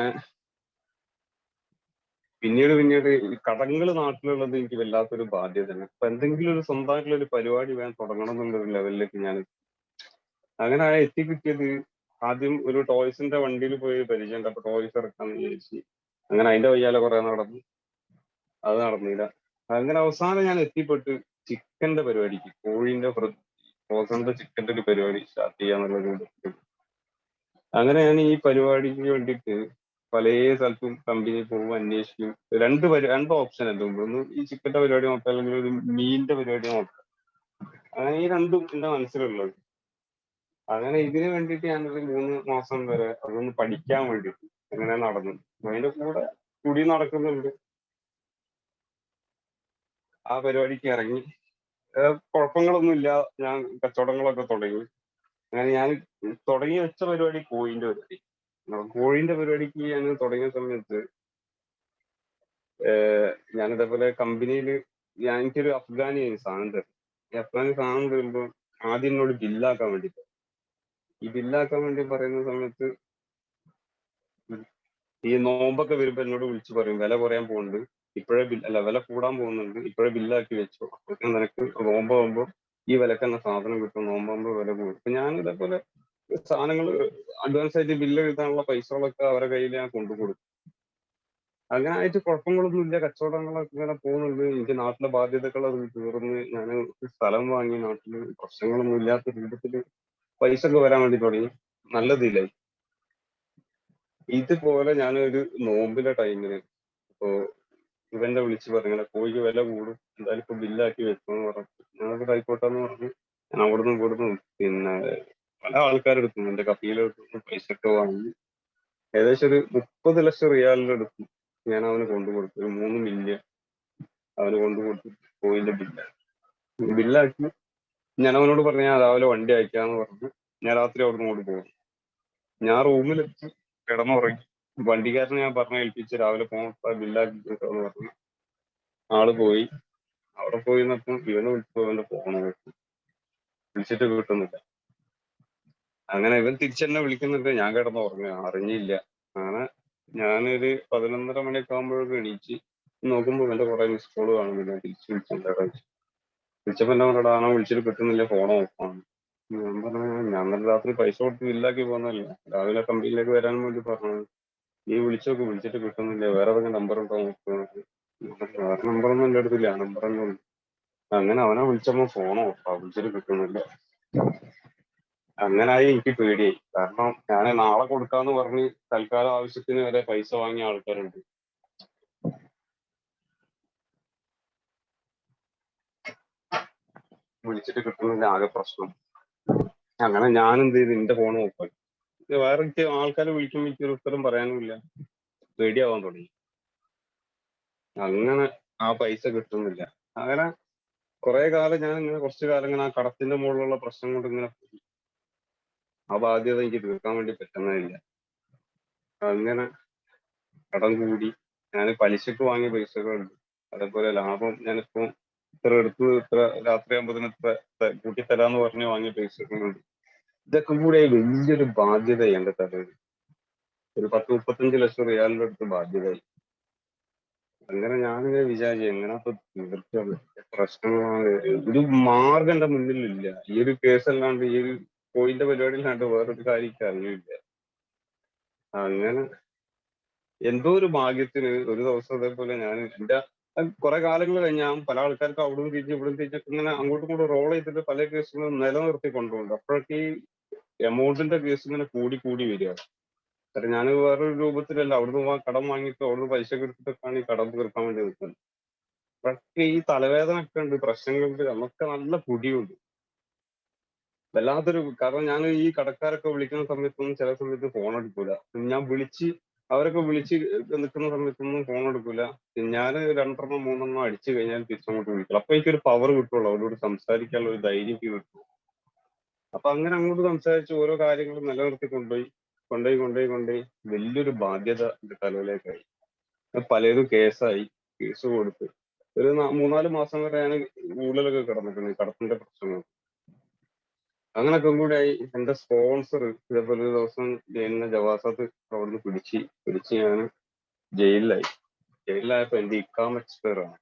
പിന്നീട് ഈ കടങ്ങൾ നാട്ടിലുള്ളത് എനിക്ക് വല്ലാത്തൊരു ബാധ്യതയാണ്. അപ്പൊ എന്തെങ്കിലും ഒരു സ്വന്തമായിട്ടുള്ള ഒരു പരിപാടി വേണം തുടങ്ങണം എന്നുള്ളൊരു ലെവലിലേക്ക് ഞാൻ അങ്ങനെ എത്തിക്കിട്ടിയത്. ആദ്യം ഒരു ടോയ്സിന്റെ വണ്ടിയിൽ പോയി പരിചയമുണ്ട്, അപ്പൊ ടോയ്സ് ഇറക്കാന്ന് വിചാരിച്ചു. അങ്ങനെ അതിന്റെ വയ്യാലെ കുറെ നടന്നു, അത് നടന്നില്ല. അങ്ങനെ അവസാനം ഞാൻ എത്തിപ്പെട്ട് ചിക്കന്റെ പരിപാടിക്ക്, കോഴിന്റെ ഫ്രോസന്റെ ചിക്കന്റെ ഒരു പരിപാടി സ്റ്റാർട്ട് ചെയ്യാന്നുള്ളൊരു. അങ്ങനെ ഞാൻ ഈ പരിപാടിക്ക് വേണ്ടിയിട്ട് പല സ്ഥലത്തും കമ്പനി പോകും, അന്വേഷിക്കും. രണ്ട് ഓപ്ഷൻ എന്റെ മുമ്പ്, ഒന്ന് ഈ ചിക്കന്റെ പരിപാടി നോക്കാം, അല്ലെങ്കിൽ ഒരു മീനിന്റെ പരിപാടി നോക്കാം. അങ്ങനെ ഈ രണ്ടും എന്റെ മനസ്സിലുള്ളത്. അങ്ങനെ ഇതിന് വേണ്ടിയിട്ട് ഞാനൊരു 3 മാസം വരെ അതൊന്ന് പഠിക്കാൻ വേണ്ടിയിട്ട് അങ്ങനെ നടന്നു. അതിന്റെ കൂടെ കുടി നടക്കുന്നുണ്ട്. ആ പരിപാടിക്ക് ഇറങ്ങി. കുഴപ്പങ്ങളൊന്നുമില്ല, ഞാൻ കച്ചവടങ്ങളൊക്കെ തുടങ്ങി. അങ്ങനെ ഞാൻ തുടങ്ങി വെച്ച പരിപാടി കോഴിന്റെ പരിപാടി. കോഴിന്റെ പരിപാടിക്ക് ഞാൻ തുടങ്ങിയ സമയത്ത് ഞാൻ ഇതേപോലെ കമ്പനിയിൽ എനിക്കൊരു അഫ്ഗാനി സാധനം തരും. ഈ അഫ്ഗാനി സാധനം തരുമ്പോൾ ആദ്യം എന്നോട് ബില്ലാക്കാൻ വേണ്ടി പറയും. ഈ ബില്ലാക്കാൻ വേണ്ടി പറയുന്ന സമയത്ത് ഈ നോമ്പൊക്കെ വരുമ്പോ എന്നോട് വിളിച്ച് പറയും, വില കുറയാൻ പോകുന്നുണ്ട്, ഇപ്പോഴേ വില കൂടാൻ പോകുന്നുണ്ട്, ഇപ്പോഴേ ബില്ലാക്കി വെച്ചോ, അപ്പോഴേക്കും നിനക്ക് നോമ്പാകുമ്പോൾ ഈ വിലക്ക് തന്നെ സാധനം കിട്ടും, നോമ്പാകുമ്പോൾ വില കൂടും. അപ്പൊ ഞാൻ ഇതേപോലെ സാധനങ്ങൾ അഡ്വാൻസ് ആയിട്ട് ബില്ല് എഴുതാനുള്ള പൈസകളൊക്കെ അവരെ കയ്യിൽ ഞാൻ കൊണ്ടു കൊടുക്കും. അങ്ങനെ ആയിട്ട് കുഴപ്പങ്ങളൊന്നും ഇല്ല, കച്ചവടങ്ങളൊക്കെ ഇങ്ങനെ പോകുന്നുണ്ട്. എനിക്ക് നാട്ടിലെ ബാധ്യതകളൊക്കെ തീർന്ന് ഞാൻ സ്ഥലം വാങ്ങി, നാട്ടില് പ്രശ്നങ്ങളൊന്നും ഇല്ലാത്ത രൂപത്തിൽ പൈസ ഒക്കെ വരാൻ വേണ്ടി തുടങ്ങി. നല്ലതില്ലായി. ഇതുപോലെ ഞാനൊരു നോമ്പിന്റെ ടൈമില് ഇപ്പോ ഇവന്റെ വിളിച്ച് പറഞ്ഞു, ഇങ്ങനെ കോഴിക്ക് വില കൂടും, എന്തായാലും ഇപ്പൊ ബില്ലാക്കി വെച്ചോന്ന് പറഞ്ഞു. ഞങ്ങൾക്ക് ആയിക്കോട്ടെന്ന് പറഞ്ഞു. ഞാൻ അവിടുന്ന് ഇവിടുന്ന് പിന്നെ പല ആൾക്കാരെടുത്തു, എന്റെ കഫീലെടുത്തു പൈസ ഒക്കെ വാങ്ങി. ഏകദേശം ഒരു 30 ലക്ഷം റിയാലിന്റെ അടുത്ത് ഞാൻ അവന് കൊണ്ടു കൊടുത്തു. ഒരു 3 മില്യൺ അവന് കൊണ്ടു കൊടുത്തു. കോഴിന്റെ ബില്ലാക്കി. ഞാൻ അവനോട് പറഞ്ഞു ഞാൻ രാവിലെ വണ്ടി അയക്കാന്ന് പറഞ്ഞു. ഞാൻ രാത്രി അവിടുന്ന് കൊണ്ട് പോകും. ഞാൻ റൂമിലെത്തി കിടന്നുറങ്ങി. വണ്ടിക്കാരനെ ഞാൻ പറഞ്ഞ ഏൽപ്പിച്ച് രാവിലെ പോകാൻ ബില്ലാക്കി കിട്ടുമെന്ന് പറഞ്ഞു. ആള് പോയി. അവിടെ പോയി നിന്നപ്പം ഇവനെ വിളിച്ചു, അവന്റെ ഫോൺ വിളിച്ചിട്ട് കിട്ടുന്നില്ല. അങ്ങനെ ഇവൻ തിരിച്ചെന്നെ വിളിക്കുന്നുണ്ട്, ഞാൻ കിടന്നുറങ്ങുക, അറിഞ്ഞില്ല. അങ്ങനെ ഞാനൊരു 11:30 മണിയൊക്കെ ആകുമ്പോഴൊക്കെ എണീച്ച് നോക്കുമ്പോൾ ഇവന്റെ കുറെ മിസ് കോള് കാണുന്നു. ഞാൻ തിരിച്ചു വിളിച്ചിട്ടുണ്ടായിരുന്നു. വിളിച്ചപ്പോ എന്നെ പറഞ്ഞടാ, ആണോ വിളിച്ചിട്ട് കിട്ടുന്നില്ല, ഫോൺ ഓഫാണ്. ഞാൻ പറഞ്ഞു ഞാൻ ഇന്നലെ രാത്രി പൈസ കൊടുത്ത് ബില്ലാക്കി പോന്നല്ലേ, രാവിലെ കമ്പനിയിലേക്ക് വരാൻ വേണ്ടി പറഞ്ഞു. നീ വിളിച്ചോക്ക്, വിളിച്ചിട്ട് കിട്ടുന്നില്ല, വേറെ ഏതെങ്കിലും നമ്പർ ഉണ്ടോ നോക്കുന്നത്. വേറെ നമ്പറൊന്നും എന്റെ അടുത്തില്ല, നമ്പർ തന്നെ ഉണ്ട്. അങ്ങനെ അവനെ വിളിച്ചപ്പോ ഫോൺ ഓഫാ, വിളിച്ചിട്ട് കിട്ടുന്നില്ല. അങ്ങനായി എനിക്ക് പേടിയായി. കാരണം ഞാൻ നാളെ കൊടുക്കാന്ന് പറഞ്ഞ് തൽക്കാല ആവശ്യത്തിന് വരെ പൈസ വാങ്ങിയ ആൾക്കാരുണ്ട്. വിളിച്ചിട്ട് കിട്ടുന്നില്ല, ആകെ പ്രശ്നം. അങ്ങനെ ഞാൻ എന്ത് ചെയ്തു, എന്റെ ഫോൺ ഓഫാക്കി. വേറെ എനിക്ക് ആൾക്കാരെ വിളിക്കുമ്പോൾ എനിക്ക് ഒരു ഉത്തരം പറയാനും ഇല്ല, പേടിയാവാൻ തുടങ്ങി. അങ്ങനെ ആ പൈസ കിട്ടുന്നില്ല. അങ്ങനെ കുറെ കാലം ഞാൻ ഇങ്ങനെ കുറച്ചു കാലം ഇങ്ങനെ ആ കടത്തിന്റെ മുകളിലുള്ള പ്രശ്നം കൊണ്ട് ഇങ്ങനെ ആ ബാധ്യത എനിക്ക് തീർക്കാൻ വേണ്ടി പറ്റുന്നതില്ല. അങ്ങനെ കടം കൂടി. ഞാൻ പലിശക്ക് വാങ്ങിയ പൈസകളുണ്ട്, അതേപോലെ ലാഭം ഞാനിപ്പോ ഇത്ര എടുത്ത് ഇത്ര രാത്രിയാകുമ്പോഴത്തേന് ഇത്ര കൂട്ടിത്തരാന്ന് പറഞ്ഞ് വാങ്ങിയ പൈസകളുണ്ട്. ഇതൊക്കെ കൂടെ വലിയൊരു ബാധ്യതയായി എന്റെ തലയിൽ. ഒരു 10-35 ലക്ഷം റിയാലിന്റെ അടുത്ത് ബാധ്യതയായി. അങ്ങനെ ഞാനിങ്ങനെ വിചാരിച്ചു എങ്ങനെ ഇപ്പൊ തീർച്ചയായും പ്രശ്നങ്ങളാണ്, ഒരു മാർഗം എന്റെ മുന്നിലില്ല. ഈ ഒരു കേസ് അല്ലാണ്ട്, ഈ ഒരു കോഴിന്റെ പരിപാടി അല്ലാണ്ട് വേറൊരു കാര്യം എനിക്ക് അറിയില്ല. അങ്ങനെ എന്തോ ഒരു ഭാഗ്യത്തിന് ഒരു ദിവസം അതേപോലെ ഞാൻ എന്റെ കുറെ കാലങ്ങൾ കഴിഞ്ഞ് ഞാൻ പല ആൾക്കാർക്ക് അവിടുന്ന് തിരിച്ച് ഇവിടുന്ന് തിരിച്ചൊക്കെ ഇങ്ങനെ അങ്ങോട്ടും ഇങ്ങോട്ടും റോൾ ചെയ്തിട്ട് പല കേസുകളും നിലനിർത്തി കൊണ്ടുപോകുന്നുണ്ട്. അപ്പോഴൊക്കെ ഈ എമൗണ്ടിന്റെ കേസ് ഇങ്ങനെ കൂടി കൂടി വരിക. കാരണം ഞാൻ വേറൊരു രൂപത്തിലല്ല, അവിടുന്ന് കടം വാങ്ങിയിട്ട് അവിടുന്ന് പൈസ എടുത്തിട്ടൊക്കെയാണ് ഈ കടം തീർക്കാൻ വേണ്ടി നിൽക്കുന്നത്. അപ്പോഴൊക്കെ ഈ തലവേദന ഒക്കെ ഉണ്ട്, പ്രശ്നങ്ങളുണ്ട്, നമുക്ക് നല്ല പൊടിയുണ്ട്. വല്ലാത്തൊരു, കാരണം ഞാൻ ഈ കടക്കാരൊക്കെ വിളിക്കുന്ന സമയത്തൊന്നും ചില സമയത്ത് ഫോൺ എടുക്കൂല. ഞാൻ വിളിച്ച് അവരൊക്കെ വിളിച്ച് നിൽക്കുന്ന സമയത്തൊന്നും ഫോൺ എടുക്കൂല. ഞാൻ 2-3 അടിച്ചു കഴിഞ്ഞാൽ തിരിച്ചങ്ങോട്ട് വിളിക്കും. അപ്പൊ എനിക്കൊരു പവർ കിട്ടുള്ളൂ, അവരോട് സംസാരിക്കാനുള്ള ഒരു ധൈര്യം എനിക്ക് കിട്ടും. അപ്പൊ അങ്ങനെ അങ്ങോട്ട് സംസാരിച്ച് ഓരോ കാര്യങ്ങളും നിലനിർത്തി കൊണ്ടുപോയി കൊണ്ടുപോയി കൊണ്ടുപോയി കൊണ്ടുപോയി വലിയൊരു ബാധ്യത എന്റെ തലയിലേക്കായി. പലതും കേസായി, കേസ് കൊടുത്ത് ഒരു 3-4 മാസം വരെ ഞാൻ ഉള്ളിലൊക്കെ കിടന്നിട്ടുണ്ട്, കടത്തിന്റെ പ്രശ്നങ്ങൾ. അങ്ങനൊക്കെ കൂടെ ആയി. എന്റെ സ്പോൺസർ ഇതേപോലെ ഒരു ദിവസം എന്നെ ജവാസത്ത് അവിടുന്ന് പിടിച്ച് ഞാൻ ജയിലിലായി. ജയിലിലായപ്പോ എന്റെ ഇക്കാമ എക്സ്പയർ ആണ്.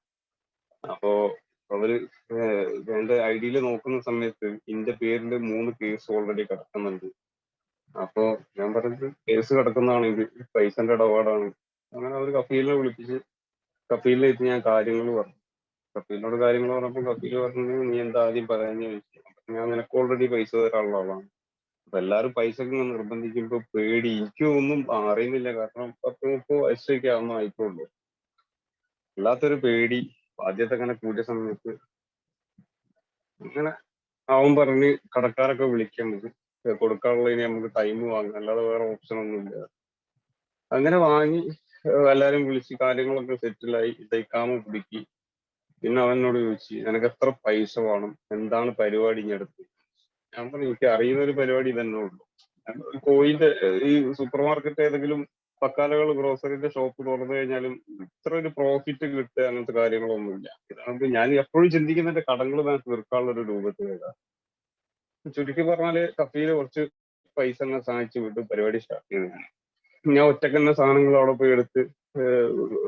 അപ്പോ അവര് എന്റെ ഐഡിയിൽ നോക്കുന്ന സമയത്ത് എന്റെ പേരിൽ 3 കേസ് ഓൾറെഡി കിടക്കുന്നുണ്ട്. അപ്പോ ഞാൻ പറഞ്ഞത് കേസ് കിടക്കുന്നതാണ്, ഇത് പൈസന്റെ ഇടപാടാണ്. അങ്ങനെ അവര് കഫീലിനെ വിളിപ്പിച്ച് കഫീലിനെത്തി ഞാൻ കാര്യങ്ങൾ പറഞ്ഞു. കഫീലിനോട് കാര്യങ്ങൾ പറഞ്ഞപ്പോൾ കഫീൽ പറഞ്ഞു, നീ എന്താ ആദ്യം പറയാന്ന് ചോദിച്ചു. അപ്പൊ ഞാൻ നിനക്ക് ഓൾറെഡി പൈസ തരാനുള്ള ആളാണ്. അപ്പൊ എല്ലാരും പൈസക്ക് നിർബന്ധിക്കുമ്പോ പേടി, എനിക്കും ഒന്നും അറിയുന്നില്ല. കാരണം 10-30 വയസ്സൊക്കെ ആവുന്ന ആയിക്കോളൂ. അല്ലാത്തൊരു പേടി, ബാധ്യത അങ്ങനെ കൂടിയ സമയത്ത് ഇങ്ങനെ അവൻ പറഞ്ഞ് കടക്കാരൊക്കെ വിളിക്കുന്നത് കൊടുക്കാനുള്ള, ഇനി നമുക്ക് ടൈം വാങ്ങാം, അല്ലാതെ വേറെ ഓപ്ഷൻ ഒന്നുമില്ല. അങ്ങനെ വാങ്ങി എല്ലാരും വിളിച്ച് കാര്യങ്ങളൊക്കെ സെറ്റിലായി. ഇക്കാമ പുതുക്കി. പിന്നെ അവനോട് ചോദിച്ചു നിനക്ക് എത്ര പൈസ വേണം, എന്താണ് പരിപാടി ഇനി അടുത്ത്. ഞാൻ പറഞ്ഞു എനിക്ക് അറിയുന്ന ഒരു പരിപാടി തന്നെ ഉള്ളൂ. കോഴിന്റെ ഈ സൂപ്പർ മാർക്കറ്റ് ഏതെങ്കിലും പക്കാലകൾ ഗ്രോസറിന്റെ ഷോപ്പ് തുറന്നു കഴിഞ്ഞാലും ഇത്ര ഒരു പ്രോഫിറ്റ് കിട്ടുക അങ്ങനത്തെ കാര്യങ്ങളൊന്നുമില്ല. ഇതാകുമ്പോൾ ഞാൻ എപ്പോഴും ചിന്തിക്കുന്ന എന്റെ കടങ്ങൾ ഞാൻ തീർക്കാനുള്ള ഒരു രൂപത്തിലേക്കാണ്. ചുരുക്കി പറഞ്ഞാല് കഫീല് കുറച്ച് പൈസ എന്നെ സഹായിച്ചു വിട്ട് പരിപാടി സ്റ്റാർട്ട് ചെയ്തു. ഞാൻ ഒറ്റക്ക് തന്നെ സാധനങ്ങൾ അവിടെ പോയി എടുത്ത്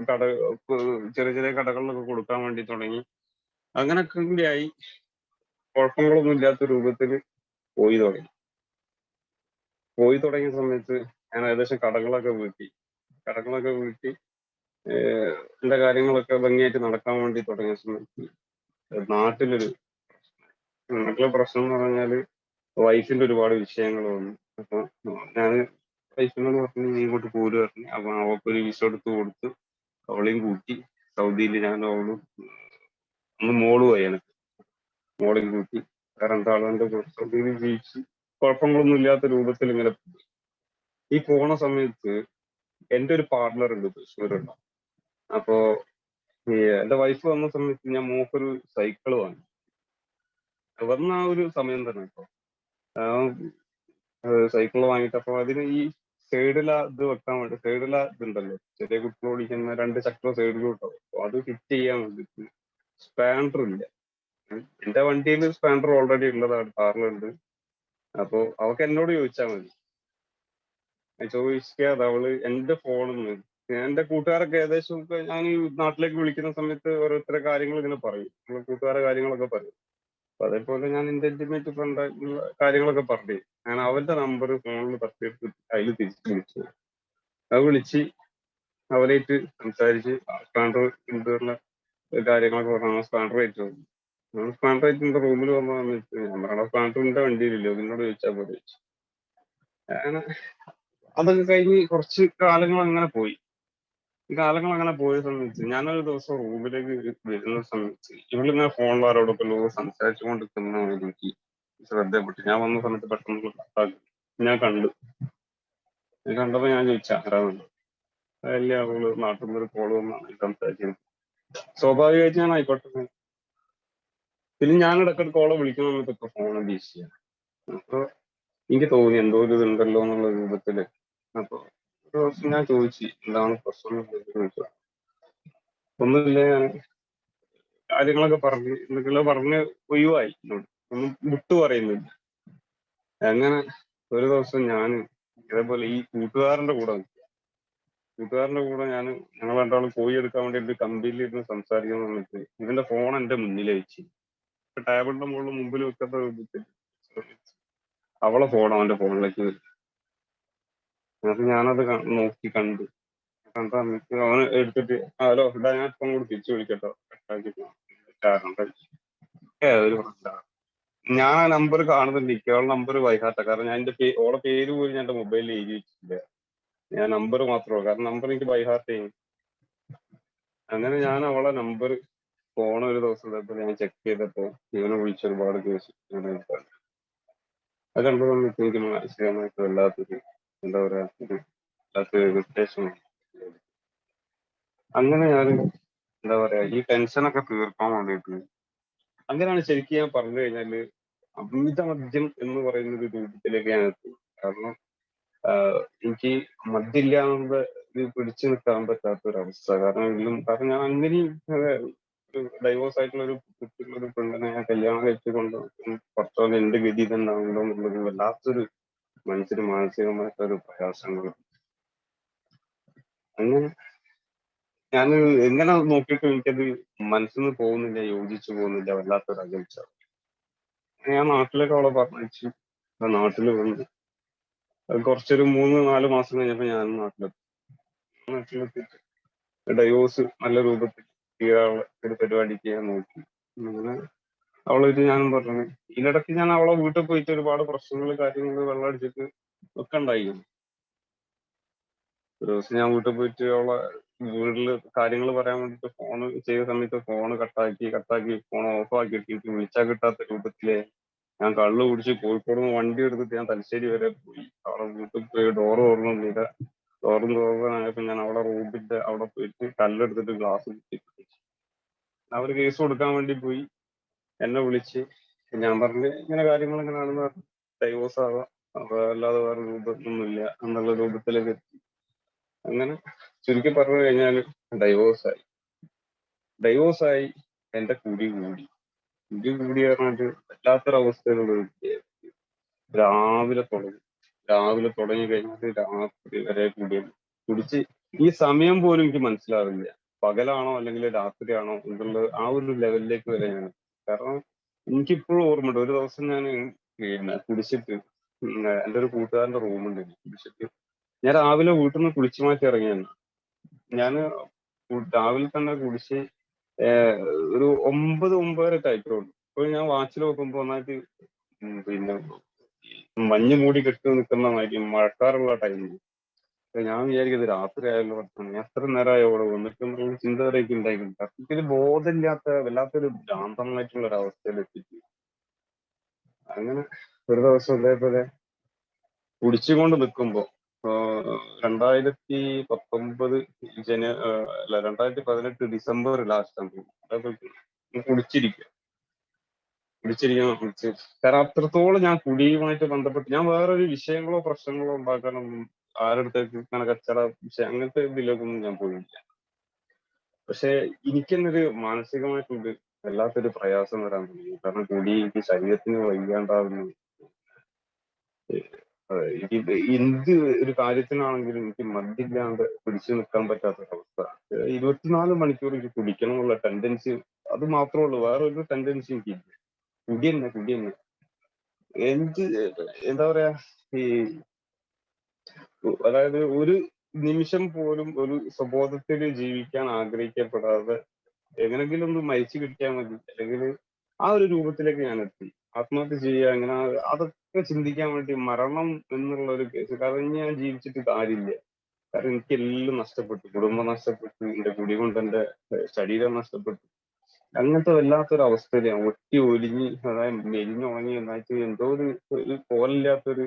കട ചെറിയ ചെറിയ കടകളിലൊക്കെ കൊടുക്കാൻ വേണ്ടി തുടങ്ങി. അങ്ങനൊക്കെ കൂടിയായി. കുഴപ്പങ്ങളൊന്നും ഇല്ലാത്ത രൂപത്തിൽ പോയി തുടങ്ങി. പോയി തുടങ്ങിയ സമയത്ത് ഞാൻ ഏകദേശം കടങ്ങളൊക്കെ വീട്ടി എന്റെ കാര്യങ്ങളൊക്കെ ഭംഗിയായിട്ട് നടക്കാൻ വേണ്ടി തുടങ്ങിയ സമയത്ത് നാട്ടിലൊരു നാട്ടിലെ പ്രശ്നം എന്ന് പറഞ്ഞാല് വൈഫിന്റെ ഒരുപാട് വിഷയങ്ങൾ വന്നു. അപ്പൊ ഞാൻ വൈഫിനോട് പറഞ്ഞു നീ ഇങ്ങോട്ട് പോര് പറഞ്ഞു. അപ്പൊ അവൾക്കൊരു വിസ എടുത്ത് കൊടുത്ത് അവളെയും കൂട്ടി സൗദിയിൽ ഞാൻ അവളും അന്ന് മോളുമായി എനിക്ക് മോളെയും കൂട്ടി രണ്ടാളുണ്ട് സൗദിയിൽ ജീവിച്ച് കുഴപ്പങ്ങളൊന്നും ഇല്ലാത്ത രൂപത്തിൽ ഇങ്ങനെ പോയി. ഈ പോണ സമയത്ത് എന്റെ ഒരു പാർട്ണർ ഉണ്ട് തൃശ്ശൂരുള്ള. അപ്പോ എന്റെ വൈഫ് വന്ന സമയത്ത് ഞാൻ മോക്കൊരു സൈക്കിൾ വാങ്ങി. വന്ന ആ ഒരു സമയം തന്നെ കേട്ടോ. സൈക്കിൾ വാങ്ങിയിട്ട് അപ്പൊ അതിന് ഈ സൈഡില ഇത് വെക്കാൻ വേണ്ടി സൈഡില ഇതുണ്ടല്ലോ ചെറിയ കുട്ടികൾ ഓടിക്കുന്ന 2 ചക്ര സൈഡിലോട്ടോ. അപ്പൊ അത് ഫിറ്റ് ചെയ്യാൻ വേണ്ടിട്ട് സ്പാൻഡർ ഇല്ല. എന്റെ വണ്ടിയിൽ സ്പാൻഡർ ഓൾറെഡി ഉള്ളതാണ്, കാറിലുണ്ട്. അപ്പൊ അവക്ക് എന്നോട് ചോദിച്ചാൽ മതി. ചോദിക്കാതെ അവള് എന്റെ ഫോണിൽ നിന്ന് എന്റെ കൂട്ടുകാരൊക്കെ ഏകദേശം ഞാൻ ഈ നാട്ടിലേക്ക് വിളിക്കുന്ന സമയത്ത് ഓരോരുത്തരുടെ കാര്യങ്ങൾ ഇങ്ങനെ പറയും, നമ്മളെ കൂട്ടുകാരുടെ കാര്യങ്ങളൊക്കെ പറയും. അപ്പൊ അതേപോലെ ഞാൻ എന്റെ ഇന്റിമേറ്റ് ഫ്രണ്ട് കാര്യങ്ങളൊക്കെ പറഞ്ഞു. ഞാൻ അവന്റെ നമ്പർ ഫോണിൽ തപ്പിയെടുത്ത് അതിൽ തിരിച്ചു വിളിച്ചു. അത് വിളിച്ച് അവരായിട്ട് സംസാരിച്ച് സ്പാൻഡർ ഇന്റർണൽ കാര്യങ്ങളൊക്കെ പറഞ്ഞു. സ്പാൻഡർ ആയിട്ട് വന്നു. നമ്മൾ സ്പാൻഡർ ആയിട്ട് എന്റെ റൂമിൽ വന്ന സമയത്ത് ഞാൻ പറയണ സ്പാൻഡറിന്റെ വണ്ടിയിലില്ലോ, നിന്നോട് ചോദിച്ചാൽ പോലെ ചോദിച്ചു. അങ്ങനെ അതൊക്കെ കഴിഞ്ഞ് കുറച്ച് കാലങ്ങൾ അങ്ങനെ പോയി. ഈ കാലങ്ങൾ അങ്ങനെ പോയ സമയത്ത് ഞാനൊരു ദിവസം റൂമിലേക്ക് വരുന്ന സമയത്ത് ഇവളിങ്ങനെ ഫോണിൽ ആരോടൊക്കെ സംസാരിച്ചുകൊണ്ടിരിക്കുന്ന എനിക്ക് ശ്രദ്ധപ്പെട്ടു. ഞാൻ വന്ന സമയത്ത് പെട്ടെന്ന് കട്ടാക്കി. ഞാൻ കണ്ടപ്പോ ഞാൻ ചോദിച്ചു ആരാന്നുണ്ട്. അല്ല അവള് നാട്ടിൽ നിന്ന് ഒരു കോള് വന്നാണ് സംസാരിക്കുന്നത്. സ്വാഭാവികമായിട്ട് ഞാൻ ആയിക്കോട്ടെ. പിന്നെ ഞാൻ ഇടയ്ക്കിടയ്ക്ക് കോളെ വിളിക്കുന്ന സമയത്തൊക്കെ ഫോൺ ബിസിയാണ്. അപ്പൊ എനിക്ക് തോന്നി എന്തോ ഒരു ഇതുണ്ടല്ലോ എന്നുള്ള രൂപത്തില്. അപ്പൊ ഒരു ദിവസം ഞാൻ ചോദിച്ചു എന്താണ് പ്രശ്നം എന്ന് ചോദിച്ചു. ഒന്നുമില്ല, ഞാൻ കാര്യങ്ങളൊക്കെ പറഞ്ഞു എന്തൊക്കെയോ പറഞ്ഞ് ഒഴിവായി. എന്നോട് ഒന്നും വിട്ടു പറയുന്നില്ല. അങ്ങനെ ഒരു ദിവസം ഞാൻ ഇതേപോലെ ഈ കൂട്ടുകാരന്റെ കൂടെ ഞങ്ങൾ രണ്ടാളും പോയി എടുക്കാൻ വേണ്ടി കമ്പനിയിൽ ഇരുന്ന് സംസാരിക്കുന്ന സമയത്ത് ഇവന്റെ ഫോൺ എന്റെ മുന്നിൽ വെച്ച് ടേബിളിന്റെ മുകളിൽ മുമ്പിൽ വെക്കുന്ന രൂപത്തിൽ അവളെ ഫോൺ അവന്റെ ഫോണിലേക്ക് വരും. എന്നിട്ട് ഞാനത് നോക്കി കണ്ടു സമയത്ത് അവന് എടുത്തിട്ട് ഹലോ ഇതാ ഞാൻ ഇപ്പം കൂടി തിരിച്ചു വിളിക്കട്ടോ, ഒരു പ്രശ്നമാണ്. ഞാൻ ആ നമ്പർ കാണുന്നുണ്ട്. ഇയാളുടെ നമ്പർ വൈകാത്ത കാരണം ഞാൻ ഓളെ പേര് പോലും ഞാൻ എന്റെ മൊബൈലിൽ എഴുതി വെച്ചിട്ടില്ല. ഞാൻ നമ്പർ മാത്രമേ, കാരണം നമ്പർ എനിക്ക് ബൈഹാർട്ട് ചെയ്യും. അങ്ങനെ ഞാൻ അവളെ നമ്പർ ഫോൺ ഒരു ദിവസം ഞാൻ ചെക്ക് ചെയ്തപ്പോ ഇവനെ വിളിച്ച് ഒരുപാട് കേസ് അത് കണ്ടു സമയത്ത് എനിക്ക് മാനസികമായിട്ട് വല്ലാത്തൊരു എന്താ പറയാ ഒരു വല്ലാത്തൊരു ഇറിറ്റേഷൻ. അങ്ങനെ ഞാൻ എന്താ പറയാ ഈ ടെൻഷനൊക്കെ തീർക്കാൻ വേണ്ടിയിട്ട് അങ്ങനെയാണ് ശരിക്കും ഞാൻ പറഞ്ഞു കഴിഞ്ഞാല് അമിത മദ്യം എന്ന് പറയുന്ന ഒരു രൂപത്തിലേക്ക് ഞാൻ എത്തി. കാരണം എനിക്ക് മദ്യമില്ല എന്നുള്ള ഇത് പിടിച്ചു നിൽക്കാൻ പറ്റാത്തൊരവസ്ഥ. കാരണം ഞാൻ അങ്ങനെയും ഡൈവോഴ്സ് ആയിട്ടുള്ള ഒരു പെണ്ണിനെ ഞാൻ കല്യാണം കഴിച്ചുകൊണ്ട് പുറത്തോടെ എന്റെ ഗതി തന്നെയാണല്ലോ എന്നുള്ളത് വല്ലാത്തൊരു മനസ്സിന് മാനസികമായിട്ടൊരു പ്രയാസങ്ങൾ. അങ്ങനെ ഞാൻ എങ്ങനെ നോക്കിയിട്ടും എനിക്കത് മനസ്സിൽ നിന്ന് പോകുന്നില്ല, യോജിച്ചു പോകുന്നില്ല, വല്ലാത്തൊരു അകൽച്ച. ഞാൻ നാട്ടിലേക്ക് അവളെ പറഞ്ഞയച്ചു. നാട്ടിൽ വന്നു കുറച്ചൊരു 3-4 മാസം കഴിഞ്ഞപ്പോ ഞാൻ നാട്ടിലെത്തിയിട്ട് ഡൈവോഴ്സ് നല്ല രൂപത്തിൽ ചെയ്യാനുള്ള ഒരു പരിപാടി ചെയ്യാൻ നോക്കി. അങ്ങനെ അവളായിട്ട് ഞാനും പറഞ്ഞു. ഇതിനിടയ്ക്ക് ഞാൻ അവളെ വീട്ടിൽ പോയിട്ട് ഒരുപാട് പ്രശ്നങ്ങൾ കാര്യങ്ങൾ വെള്ളം അടിച്ചിട്ട് ഒക്കെ ഉണ്ടായിരുന്നു. ഒരു ദിവസം ഞാൻ വീട്ടിൽ പോയിട്ട് അവളെ വീട്ടില് കാര്യങ്ങൾ പറയാൻ വേണ്ടിട്ട് ഫോൺ ചെയ്ത സമയത്ത് ഫോൺ കട്ടാക്കി ഫോൺ ഓഫ് ആക്കി ഇട്ടിട്ട് വിളിച്ചാൽ കിട്ടാത്ത രൂപത്തില് ഞാൻ കള്ളു കുടിച്ച് കോഴിക്കോട് നിന്ന് വണ്ടി എടുത്തിട്ട് ഞാൻ തലശ്ശേരി വരെ പോയി. അവളെ വീട്ടിൽ പോയി ഡോറ് തുറന്നില്ല. തുറന്നായപ്പോ ഞാൻ അവളെ റൂമിന്റെ അവിടെ പോയിട്ട് കല്ലെടുത്തിട്ട് ഗ്ലാസ് അവര് കേസ് കൊടുക്കാൻ വേണ്ടി പോയി. എന്നെ വിളിച്ച് ഞാൻ പറഞ്ഞു ഇങ്ങനെ കാര്യങ്ങൾ ഇങ്ങനെയാണെന്ന് പറഞ്ഞു. ഡൈവോഴ്സ് ആവാം, അപ്പൊ അല്ലാതെ വേറെ രൂപത്തൊന്നുമില്ല എന്നുള്ള രൂപത്തിലേക്ക് എത്തി. അങ്ങനെ ചുരുക്കി പറഞ്ഞു കഴിഞ്ഞാൽ ഡൈവോഴ്സായി എന്റെ കുടി പറഞ്ഞിട്ട് വല്ലാത്തൊരവസ്ഥയിലുള്ള രാവിലെ തുടങ്ങി കഴിഞ്ഞിട്ട് രാത്രി വരെ കുടിച്ച് ഈ സമയം പോലും എനിക്ക് മനസ്സിലാവില്ല. പകലാണോ അല്ലെങ്കിൽ രാത്രിയാണോ എന്നുള്ളത് ആ ഒരു ലെവലിലേക്ക് വരെ ഞാൻ. കാരണം എനിക്കിപ്പോഴും ഓർമ്മയുണ്ട്. ഒരു ദിവസം ഞാൻ കുടിച്ചിട്ട് എൻ്റെ ഒരു കൂട്ടുകാരന്റെ റൂമുണ്ട്. കുടിച്ചിട്ട് ഞാൻ രാവിലെ വീട്ടിൽ നിന്ന് കുളിച്ചു മാറ്റി ഇറങ്ങിയാണ്. ഞാൻ രാവിലെ തന്നെ കുടിച്ച് ഏഹ് ഒരു 9, 9:30 ആയിട്ടുള്ളൂ. അപ്പോൾ ഞാൻ വാച്ചിൽ നോക്കുമ്പോൾ ഒന്നായിട്ട് പിന്നെ മഞ്ഞ് മൂടി കെട്ടി നിൽക്കുന്ന മാതിരി മഴക്കാറുള്ള ടൈമിൽ ഞാൻ വിചാരിക്കുന്നത് രാത്രി ആയല്ലോ പടച്ചോനെ. ഞാൻ എത്ര നേരമായി അവിടെ വന്നിട്ട് എന്നുള്ള ചിന്ത വരെ എനിക്ക് ഉണ്ടായിട്ടുണ്ട്. സത്യത്തിൽ ബോധമില്ലാത്ത വല്ലാത്തൊരു ഭ്രാന്തമായിട്ടുള്ള ഒരു അവസ്ഥയിൽ എത്തിച്ചു. അങ്ങനെ ഒരു ദിവസം ഇതേപോലെ കുടിച്ചുകൊണ്ട് നിൽക്കുമ്പോ 2019 അല്ല 2018 ഡിസംബർ ലാസ്റ്റ് ആണ് അതേപോലെ കുടിച്ചിരിക്കുക കുടിച്ച് കാരണം അത്രത്തോളം ഞാൻ കുടിയുമായിട്ട് ബന്ധപ്പെട്ട് ഞാൻ വേറൊരു വിഷയങ്ങളോ പ്രശ്നങ്ങളോ ഉണ്ടാക്കാനൊന്നും ആരുടെ അടുത്തേക്ക് ഇങ്ങനെ കച്ചറ വിഷയം അങ്ങനത്തെ ഇതിലേക്കൊന്നും ഞാൻ പോയില്ല. പക്ഷെ എനിക്ക് തന്നെ ഒരു മാനസികമായിട്ടുണ്ട് വല്ലാത്തൊരു പ്രയാസം വരാൻ തുടങ്ങി. കാരണം കുടി എനിക്ക് ശരീരത്തിന് വയ്യാണ്ടാവുന്നു. എനിക്ക് എന്ത് ഒരു കാര്യത്തിനാണെങ്കിലും എനിക്ക് മദ്യമില്ലാണ്ട് പിടിച്ചു നിൽക്കാൻ പറ്റാത്തൊരവസ്ഥ. 24 മണിക്കൂർ എനിക്ക് കുടിക്കണം എന്നുള്ള ടെൻഡൻസി അത് മാത്രമേ ഉള്ളൂ. വേറെ ഒരു ടെൻഡൻസി എനിക്കില്ല. കുടി തന്നെ. എന്ത് എന്താ പറയാ ഈ അതായത് ഒരു നിമിഷം പോലും ഒരു സ്വബോധത്തിൽ ജീവിക്കാൻ ആഗ്രഹിക്കപ്പെടാതെ എങ്ങനെങ്കിലും ഒന്ന് മരിച്ചു കിട്ടിയാൽ മതി അല്ലെങ്കിൽ ആ ഒരു രൂപത്തിലേക്ക് ഞാൻ എത്തി. ആത്മഹത്യ ചെയ്യുക അങ്ങനെ അതൊക്കെ ചിന്തിക്കാൻ വേണ്ടി മരണം എന്നുള്ള ഒരു കേസ് കാരണം ഇനി ഞാൻ ജീവിച്ചിട്ട് കാര്യമില്ല. കാരണം എനിക്ക് എല്ലാം നഷ്ടപ്പെട്ടു. കുടുംബം നഷ്ടപ്പെട്ടു, എന്റെ കുടി കൊണ്ട് എന്റെ ശരീരം നഷ്ടപ്പെട്ടു. അങ്ങനത്തെ വല്ലാത്തൊരു അവസ്ഥയിൽ ഞാൻ ഒട്ടി ഒലിഞ്ഞ് അതായത് മെലിഞ്ഞുണങ്ങി എന്നായിട്ട് എന്തോ ഒരു കോലില്ലാത്തൊരു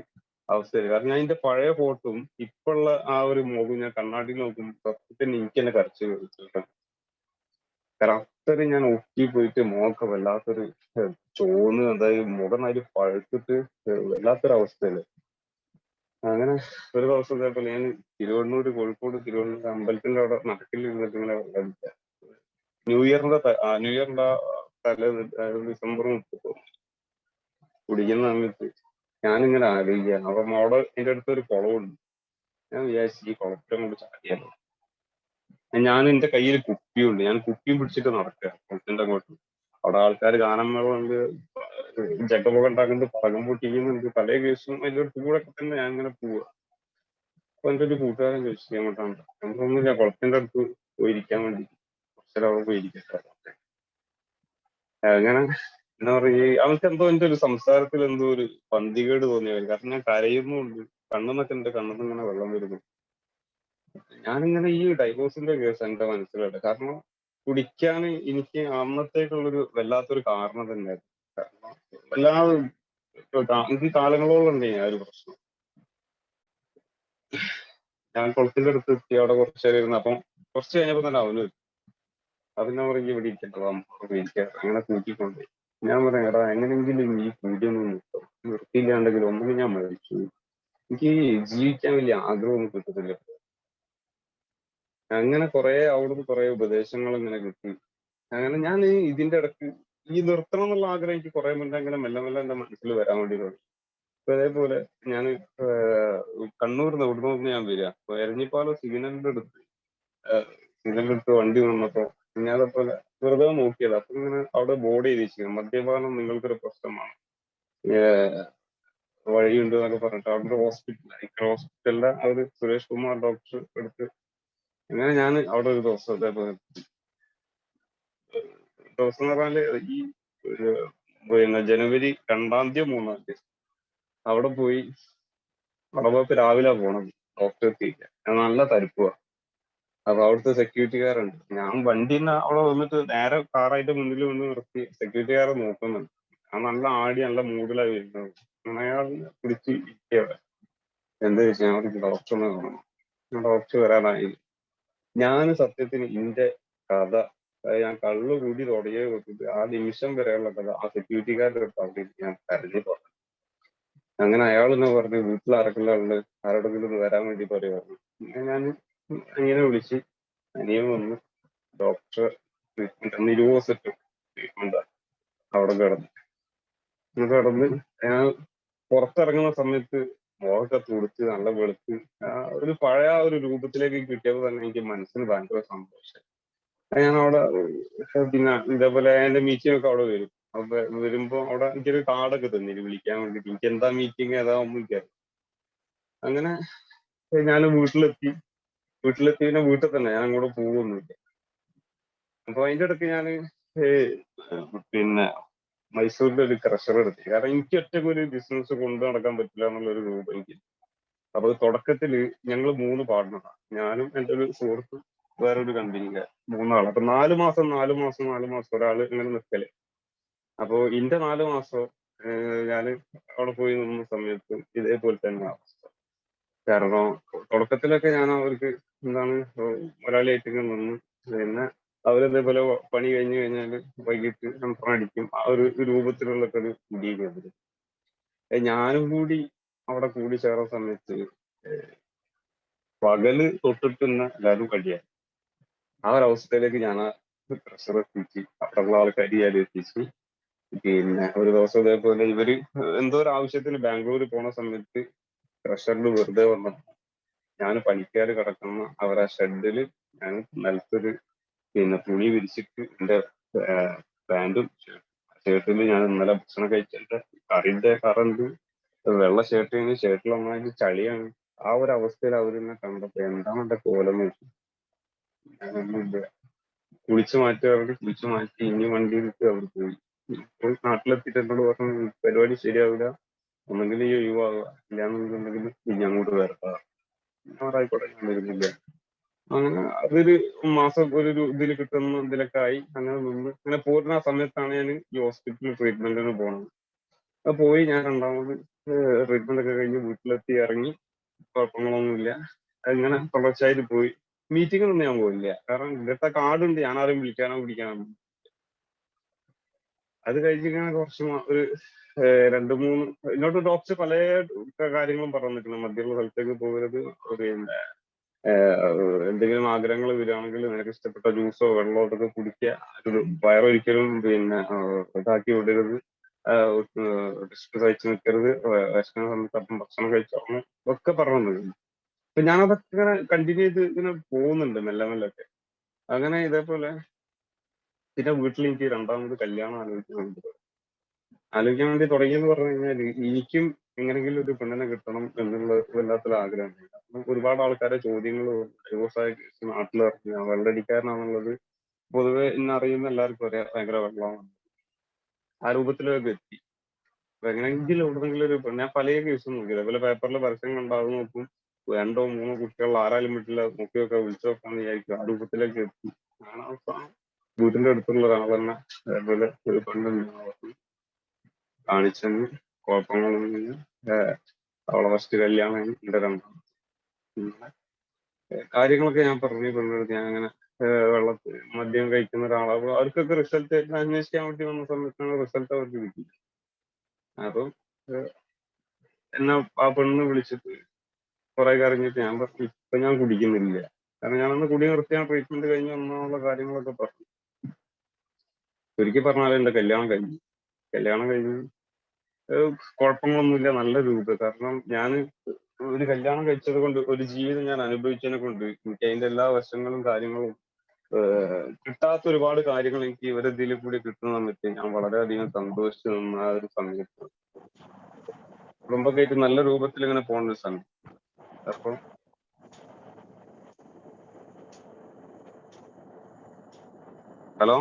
അവസ്ഥയിൽ. കാരണം ഞാൻ എന്റെ പഴയ ഫോട്ടോയും ഇപ്പോഴുള്ള ആ ഒരു മുഖം ഞാൻ കണ്ണാടിയിൽ നോക്കുമ്പോൾ സത്യത്തിൽ എനിക്ക് തന്നെ കരച്ചിൽ വരും. കാരണം അത്രയും ഞാൻ ഒട്ടി പോയിട്ട് മുഖമൊക്കെ വല്ലാത്തൊരു ചോന്ന് അതായത് മുഖം നന്നായിട്ട് പഴുത്തിട്ട് വല്ലാത്തൊരു അവസ്ഥയില്. അങ്ങനെ ഒരു ദിവസം ഇതേപോലെ ഞാൻ കോഴിക്കോട് തിരുവണ്ണൂർ അമ്പലത്തിന്റെ അവിടെ നടക്കിൽ ഇരുന്നിട്ട് ഇങ്ങനെ ന്യൂ ഇയറിന്റെ തലേന്ന് ഡിസംബർ 30 കുടിക്കുന്ന സമയത്ത് ഞാനിങ്ങനെ ആലോചിക്കുകയാണ്. അപ്പം അവിടെ എന്റെ അടുത്ത് ഒരു കുളമുണ്ട്. ഞാൻ വിചാരിച്ചു ഈ കുളത്തിനെ കൊണ്ട് ചാടിയാലോ. ഞാൻ എന്റെ കയ്യിൽ കുപ്പിയുണ്ട്. ഞാൻ കുപ്പിയും പിടിച്ചിട്ട് നടക്കുക കുളത്തിന്റെ അങ്ങോട്ട്. അവിടെ ആൾക്കാർ ഗാനമേളമുണ്ട്, ജഗപുക ഉണ്ടാക്കുന്നുണ്ട്, പടകം പൊട്ടിക്കുന്നുണ്ട്, പല കേസും അതിന്റെ കൂടെ തന്നെ ഞാൻ ഇങ്ങനെ പോവുക. അപ്പൊ എന്റെ ഒരു കൂട്ടുകാരൻ ചോദിച്ചു എങ്ങോട്ടാണ്. നമ്മളൊന്നുമില്ല, കുളത്തിന്റെ അടുത്ത് പോയിരിക്കാൻ വേണ്ടി കുറച്ചേരം അവിടെ പോയിരിക്കട്ടെ. അങ്ങനെ എന്താ പറയുക അവൾക്ക് എന്തോ എന്റെ ഒരു സംസാരത്തിൽ എന്തോ ഒരു പന്തികേട് തോന്നിയത്. കാരണം ഞാൻ കരയുന്നുണ്ട്, കണ്ണെന്നൊക്കെ എന്റെ കണ്ണെന്ന് ഇങ്ങനെ വെള്ളം വരുന്നു. ഞാനിങ്ങനെ ഈ ഡൈവോഴ്സിന്റെ കേസ് എന്റെ മനസ്സിലുണ്ട്. കാരണം കുടിക്കാൻ എനിക്ക് അന്നത്തേക്കുള്ളൊരു വല്ലാത്തൊരു കാരണം തന്നെയായിരുന്നു. കാരണം വല്ലാതെ എനിക്ക് കാലങ്ങളോളം ഉണ്ട് ആ ഒരു പ്രശ്നം. ഞാൻ കുളത്തിന്റെ അടുത്ത് എത്തി അവിടെ കുറച്ച് നേരം ഇരുന്ന്. അപ്പം കുറച്ച് കഴിഞ്ഞപ്പോ തന്നെ അവന് പറഞ്ഞ് ഇവിടെ ഇരിക്കട്ടെ, നമുക്ക് ഇരിക്കാം. അങ്ങനെ കൂട്ടിക്കൊണ്ട് ഞാൻ പറയാം എടാ എങ്ങനെയെങ്കിലും ഈ കൂടിയൊന്നും നിർത്തും, നിർത്തിയില്ലാണ്ടെങ്കിൽ ഒന്നും ഞാൻ മരിച്ചു. എനിക്ക് ജീവിക്കാൻ വലിയ ആഗ്രഹമൊന്നും കിട്ടുന്നില്ല. അങ്ങനെ കുറെ അവിടുന്ന് കുറെ ഉപദേശങ്ങൾ ഇങ്ങനെ കിട്ടി. അങ്ങനെ ഞാൻ ഇതിന്റെ ഇടയ്ക്ക് ഈ നിർത്തണം എന്നുള്ള ആഗ്രഹം എനിക്ക് കുറെ മുന്നേ അങ്ങനെ മെല്ലെ മെല്ലെ എന്റെ മനസ്സിൽ വരാൻ വേണ്ടി തുടങ്ങി. അപ്പൊ അതേപോലെ ഞാൻ കണ്ണൂരിന്ന് ഇവിടുന്ന് ഞാൻ വരിക. അപ്പൊ എരഞ്ഞിപ്പാലം സിഗ്നലിന്റെ അടുത്ത് വണ്ടി നിന്നപ്പോ ഞാൻ അതേപോലെ വെറുതെ നോക്കിയത്. അപ്പൊ ഇങ്ങനെ അവിടെ ബോർഡ് എഴുതി വെച്ചിരുന്നു, മദ്യപാനം നിങ്ങൾക്കൊരു പ്രശ്നമാണ്, ഏഹ് വഴിയുണ്ട് എന്നൊക്കെ പറഞ്ഞിട്ട് അവിടെ ഒരു ഹോസ്പിറ്റലിലെ ആ ഒരു സുരേഷ് കുമാർ ഡോക്ടർ എടുത്ത്. അങ്ങനെ ഞാൻ അവിടെ ഒരു ദിവസം അതേപോലെ ദിവസം എന്ന് പറഞ്ഞാല് ഈ ഒരു പിന്നെ ജനുവരി 2-ാം തീയതി 3-ാം തീയതി അവിടെ പോയി. അവിടെ പോയപ്പോ രാവിലെ പോണത്, ഡോക്ടർ എത്തിയില്ല. ഞാൻ നല്ല തരിപ്പുക. അപ്പൊ അവിടുത്തെ സെക്യൂരിറ്റിക്കാരുണ്ട്. ഞാൻ വണ്ടിന്ന് അവിടെ വന്നിട്ട് നേരെ കാറായിട്ട് മുന്നിൽ വന്ന് നിർത്തി സെക്യൂരിറ്റിക്കാരെ നോക്കുന്നുണ്ട്. ഞാൻ നല്ല ആടി നല്ല മൂഡിലാണ് വരുന്നത്. അങ്ങനെ അയാൾ പിടിച്ച് ഇരിക്കവിടെ. എന്താ ചോദിച്ചാൽ ഞാൻ പറഞ്ഞു ഡോക്ടറിനെ കാണണം. ഡോക്ടർ വരാനായി. ഞാൻ സത്യത്തിന് ഇന്റെ കഥ ഞാൻ കള്ളു കൂടി തുടങ്ങിയ വെച്ചിട്ട് ആ നിമിഷം വരെയുള്ള കഥ ആ സെക്യൂരിറ്റിക്കാരുടെ അടുത്ത് അവിടെ ഞാൻ കരഞ്ഞു പറഞ്ഞു. അങ്ങനെ അയാൾ എന്നെ പറഞ്ഞു വീട്ടിൽ ആരൊക്കെയുള്ള ആളുണ്ട്, ആരോടെങ്കിലും ഒന്ന് വരാൻ വേണ്ടി പറയുമായിരുന്നു. പിന്നെ ഞാൻ ഇങ്ങനെ വിളിച്ച് അനിയൻ വന്നു. ഡോക്ടർ ട്രീറ്റ്മെന്റ് അന്ന് 20 സെറ്റ് ട്രീറ്റ്മെന്റ് അവിടെ കിടന്ന് ഞാൻ പുറത്തിറങ്ങുന്ന സമയത്ത് മുഖമൊക്കെ തുടിച്ച് നല്ല വെളുത്ത് ഒരു പഴയ ഒരു രൂപത്തിലേക്ക് കിട്ടിയപ്പോൾ തന്നെ എനിക്ക് മനസ്സിന് ഭയങ്കര സന്തോഷം. ഞാൻ അവിടെ പിന്നെ ഇതേപോലെ എന്റെ മീറ്റിംഗ് ഒക്കെ അവിടെ വരും. അപ്പൊ വരുമ്പോ അവിടെ എനിക്കൊരു കാർഡൊക്കെ തന്നിന് വിളിക്കാൻ വേണ്ടിട്ട്. എനിക്ക് എന്താ മീറ്റിംഗ് ഏതാവുമ്പോ എനിക്കറിയാം. അങ്ങനെ ഞാൻ വീട്ടിലെത്തി പിന്നെ വീട്ടിൽ തന്നെ, ഞാൻ അങ്ങോട്ട് പോകുന്നില്ല. അപ്പൊ അതിന്റെ ഇടയ്ക്ക് ഞാൻ പിന്നെ മൈസൂരിന്റെ ഒരു ക്രഷർ എടുത്തു. കാരണം എനിക്ക് ഒറ്റയ്ക്ക് ഒരു ബിസിനസ് കൊണ്ടു നടക്കാൻ പറ്റില്ല എന്നുള്ളൊരു രൂപം എനിക്ക്. അപ്പൊ തുടക്കത്തില് ഞങ്ങൾ 3 പാർട്ണറാണ്, ഞാനും എൻ്റെ ഒരു സുഹൃത്തും വേറൊരു കമ്പനിയിലെ 3 ആള്. അപ്പൊ 4 മാസം ഒരാള് ഇങ്ങനെ നിൽക്കല്. അപ്പൊ ഇന്റെ 4 മാസം ഞാന് അവിടെ പോയി നിന്ന സമയത്ത് ഇതേപോലെ തന്നെ അവസ്ഥ. കാരണം തുടക്കത്തിലൊക്കെ ഞാൻ അവർക്ക് എന്താണ് ഒരാളായിട്ട് ഇങ്ങനെ നിന്ന്. പിന്നെ അവരിതേപോലെ പണി കഴിഞ്ഞ് കഴിഞ്ഞാല് വൈകിട്ട് രണ്ടെണ്ണം അടിക്കും. ആ ഒരു രൂപത്തിലുള്ള ഒരു ഡീൽ ചെയ്തത്. ഞാനും കൂടി അവിടെ കൂടി ചേർന്ന സമയത്ത് പകല് തൊട്ടിട്ട് തന്നെ എല്ലാവരും കഴിയാൻ ആ ഒരവസ്ഥയിലേക്ക് ഞാൻ പ്രഷർ എത്തിച്ച് അവിടെയുള്ള ആൾക്കാർ എത്തിച്ച്. പിന്നെ ഒരു ദിവസം ഇതേപോലെ ഇവര് എന്തോ ഒരു ആവശ്യത്തിന് ബാംഗ്ലൂർ പോണ സമയത്ത് പ്രഷറിൽ വെറുതെ വന്നു. ഞാൻ പണിക്കാർ കിടക്കുന്ന അവരെ ഷെഡില് ഞാൻ നിലത്തൊരു തുണി വിരിച്ചിട്ട് എന്റെ പാന്റും ഷർട്ടിൽ ഞാൻ ഇന്നലെ ഭക്ഷണം കഴിച്ചിട്ട് കറിന്റെ കറണ്ട് വെള്ള ഷർട്ടിൽ ഒന്നായിട്ട് ചളിയാണ്. ആ ഒരു അവസ്ഥയിൽ അവരെന്നെ കണ്ടപ്പോ എന്താണ് എന്റെ കോലം നോക്കി. ഞാനൊന്നുമില്ല, കുളിച്ചു മാറ്റി, അവർക്ക് കുളിച്ചു മാറ്റി ഇനി വണ്ടിയിലിട്ട് അവർ പോയി. ഇപ്പോൾ നാട്ടിലെത്തിയിട്ട് എന്നോട് പറഞ്ഞു പരിപാടി ശരിയാവില്ല, ഒന്നെങ്കിൽ ഈ ഒഴിവാകുക, ഇല്ലാന്നുണ്ടെങ്കിൽ ഇനി അങ്ങോട്ട് വരണ്ട. ആയിക്കോട്ടെ, ഞാൻ വരുന്നില്ല. അങ്ങനെ അതൊരു മാസം ഒരു ഇതിൽ കിട്ടുന്ന ഇതിലൊക്കെ ആയി. അങ്ങനെ നിന്ന് അങ്ങനെ പോരുന്ന സമയത്താണ് ഞാൻ ഈ ഹോസ്പിറ്റലിൽ ട്രീറ്റ്മെന്റിന് പോണത്. അത് പോയി ഞാൻ രണ്ടാമത് ട്രീറ്റ്മെന്റ് ഒക്കെ കഴിഞ്ഞ് വീട്ടിലെത്തി ഇറങ്ങി. കുഴപ്പങ്ങളൊന്നുമില്ല. അങ്ങനെ തുടർച്ചയായിട്ട് പോയി. മീറ്റിങ്ങിനൊന്നും ഞാൻ പോയില്ല, കാരണം ഇവിടുത്തെ കാർഡുണ്ട്, ഞാൻ ആരും വിളിക്കാനോ പിടിക്കാനോ. അത് കഴിഞ്ഞിങ്ങനെ കുറച്ച് ഒരു 2-3 എന്നോട് ഡോക്ടർ പല കാര്യങ്ങളും പറഞ്ഞിട്ടുണ്ട്. മദ്യമുള്ള സ്ഥലത്തേക്ക് പോകരുത്, പിന്നെ എന്തെങ്കിലും ആഗ്രഹങ്ങൾ വരികയാണെങ്കിൽ നിനക്ക് ഇഷ്ടപ്പെട്ട ജ്യൂസോ വെള്ളമോ അതൊക്കെ കുടിക്കുക, ഒരു വയറൊരിക്കലും പിന്നെ ഇതാക്കി വിടരുത്, സഹിച്ച് നിൽക്കരുത്, വിശക്കുന്ന സമയത്ത് അപ്പം ഭക്ഷണം കഴിച്ചോളണം, ഒക്കെ പറഞ്ഞു. അപ്പൊ ഞാനതൊക്കെ ഇങ്ങനെ കണ്ടിന്യൂ ചെയ്ത് ഇങ്ങനെ പോകുന്നുണ്ട് മെല്ലെ മെല്ലൊക്കെ. അങ്ങനെ ഇതേപോലെ പിന്നെ വീട്ടിൽ എനിക്ക് രണ്ടാമത് കല്യാണം ആലോചിക്കാൻ വേണ്ടി തുടങ്ങിയെന്ന് പറഞ്ഞു കഴിഞ്ഞാൽ എനിക്കും എങ്ങനെങ്കിലും ഒരു പെണ്ണിനെ കിട്ടണം എന്നുള്ള വല്ലാത്തൊരു ആഗ്രഹമുണ്ട്. അപ്പം ഒരുപാട് ആൾക്കാരെ ചോദ്യങ്ങളും ഡിവോഴ്സായ കേസ് നാട്ടിൽ ഇറങ്ങി വെള്ളടിക്കാരനാണെന്നുള്ളത് പൊതുവെ ഇന്നറിയുന്ന എല്ലാവർക്കും അറിയാം, ഭയങ്കര വെള്ളമാണ്. ആ രൂപത്തിലൊക്കെ എത്തി. അപ്പൊ എങ്ങനെയെങ്കിലും എവിടെന്നെങ്കിലും ഒരു ഞാൻ പല കേസും നോക്കി, അതേപോലെ പേപ്പറിൽ പരസ്യം ഉണ്ടാവും നോക്കും, 2-3 കുട്ടികൾ ആരാലും വീട്ടിൽ നോക്കിയൊക്കെ വിളിച്ചു നോക്കാന്ന് വിചാരിക്കും. ആ രൂപത്തിലേക്ക് എത്തി. ഞാൻ അവസാനം വീട്ടിന്റെ അടുത്തുള്ള ഒരാൾ തന്നെ അതേപോലെ ഒരു പെണ്ണുണ്ട് കാണിച്ചെന്ന്. കുഴപ്പങ്ങളൊന്നും അവളെ ഫസ്റ്റ് കല്യാണം എന്റെ രണ്ടാം. പിന്നെ കാര്യങ്ങളൊക്കെ ഞാൻ പറഞ്ഞു പെണ്ണെടുത്ത് ഞാൻ അങ്ങനെ വെള്ളത്തിൽ മദ്യം കഴിക്കുന്ന ഒരാളാണ്. അവർക്കൊക്കെ റിസൾട്ട് അന്വേഷിക്കാൻ വേണ്ടി വന്ന സമയത്താണ് റിസൾട്ട് അവർക്ക് കിട്ടി. അപ്പം എന്നെ ആ പെണ്ണ് വിളിച്ചിട്ട് കുറെ കരഞ്ഞിട്ട് ഞാൻ പറഞ്ഞു ഇപ്പൊ ഞാൻ കുടിക്കുന്നില്ല, കാരണം ഞാനന്ന് കുടി നിർത്തിയാൽ ട്രീറ്റ്മെന്റ് കഴിഞ്ഞ് വന്നുള്ള കാര്യങ്ങളൊക്കെ പറഞ്ഞു. ഒരിക്കൽ പറഞ്ഞാലും എന്റെ കല്യാണം കഴിഞ്ഞ് കുഴപ്പങ്ങളൊന്നുമില്ല, നല്ല രൂപ. കാരണം ഞാൻ ഒരു കല്യാണം കഴിച്ചത് കൊണ്ട് ഒരു ജീവിതം ഞാൻ അനുഭവിച്ചതിനെ കൊണ്ട് എനിക്ക് അതിന്റെ എല്ലാ വശങ്ങളും കാര്യങ്ങളും കിട്ടാത്ത ഒരുപാട് കാര്യങ്ങൾ എനിക്ക് ഇവരിതിൽ കൂടി കിട്ടുന്ന സമയത്ത് ഞാൻ വളരെയധികം സന്തോഷിച്ചു നിന്ന ആ ഒരു സമയത്ത് കുടുംബമൊക്കെ ആയിട്ട് നല്ല രൂപത്തിൽ ഇങ്ങനെ പോകുന്ന ഒരു സമയം. അപ്പൊ ഹലോ,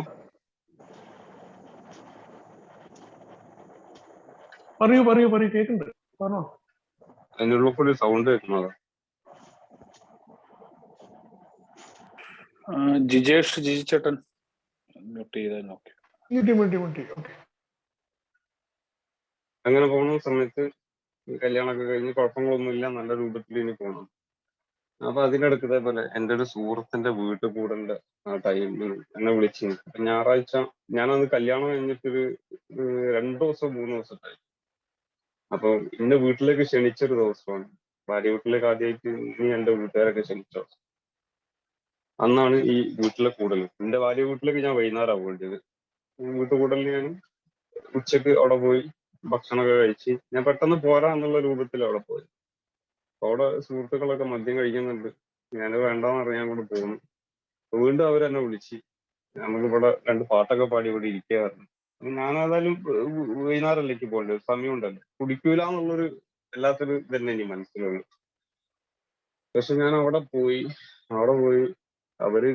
പറയൂ കേൾക്കുന്നുണ്ട്, പറഞ്ഞോ. അതിനുള്ള കൂടി സൗണ്ട് കേൾക്കുന്നത് ജിജി ചേട്ടൻ മ്യൂട്ട് ചെയ്താൽ നോക്കി. ഓക്കെ. അങ്ങനെ പോകുന്ന സമയത്ത് കല്യാണമൊക്കെ കഴിഞ്ഞ് കുഴപ്പങ്ങളൊന്നുമില്ല, നല്ല രൂപത്തിൽ ഇനി പോകണം. അപ്പൊ അതിനിടയ്ക്ക് ഇതേപോലെ എൻ്റെ ഒരു സുഹൃത്തിന്റെ വീട്ടിൽ കൂടേണ്ട ആ ടൈമിൽ എന്നെ വിളിച്ചു. ഞായറാഴ്ച ഞാനന്ന് കല്യാണം കഴിഞ്ഞിട്ടൊരു 2 ദിവസം 3 ദിവസത്തായി. അപ്പൊ എന്റെ വീട്ടിലേക്ക് ക്ഷണിച്ചൊരു ദിവസമാണ്, ഭാര്യ വീട്ടിലേക്ക് ആദ്യമായിട്ട് നീ എന്റെ വീട്ടുകാരൊക്കെ ക്ഷണിച്ചോ. അന്നാണ് ഈ വീട്ടിലെ കൂടൽ. എന്റെ ഭാര്യ വീട്ടിലേക്ക് ഞാൻ വൈകുന്നേരമാണ് പോകേണ്ടത്. വീട്ടുകൂടലിന് ഞാൻ ഉച്ചക്ക് അവിടെ പോയി ഭക്ഷണമൊക്കെ കഴിച്ച് ഞാൻ പെട്ടെന്ന് പോരാ എന്നുള്ള രൂപത്തിൽ അവിടെ പോയി. അവിടെ സുഹൃത്തുക്കളൊക്കെ മദ്യം കഴിക്കുന്നുണ്ട്. ഞാൻ വേണ്ടാന്ന് പറഞ്ഞ് ഞാൻ കൂടെ പോകുന്നു. വീണ്ടും അവരെന്നെ വിളിച്ച് നമുക്കിവിടെ 2 പാട്ടൊക്കെ പാടി ഇവിടെ ഇരിക്കുക പറഞ്ഞു. ഞാനേതായാലും വൈകുന്നേരമല്ലേക്ക് പോകണ്ടേ, സമയം ഉണ്ടല്ലോ, കുടിക്കൂല എന്നുള്ളൊരു വല്ലാത്തൊരു ഇതന്നെ ഇനി മനസ്സിലുള്ളു. പക്ഷെ ഞാൻ അവിടെ പോയി അവര്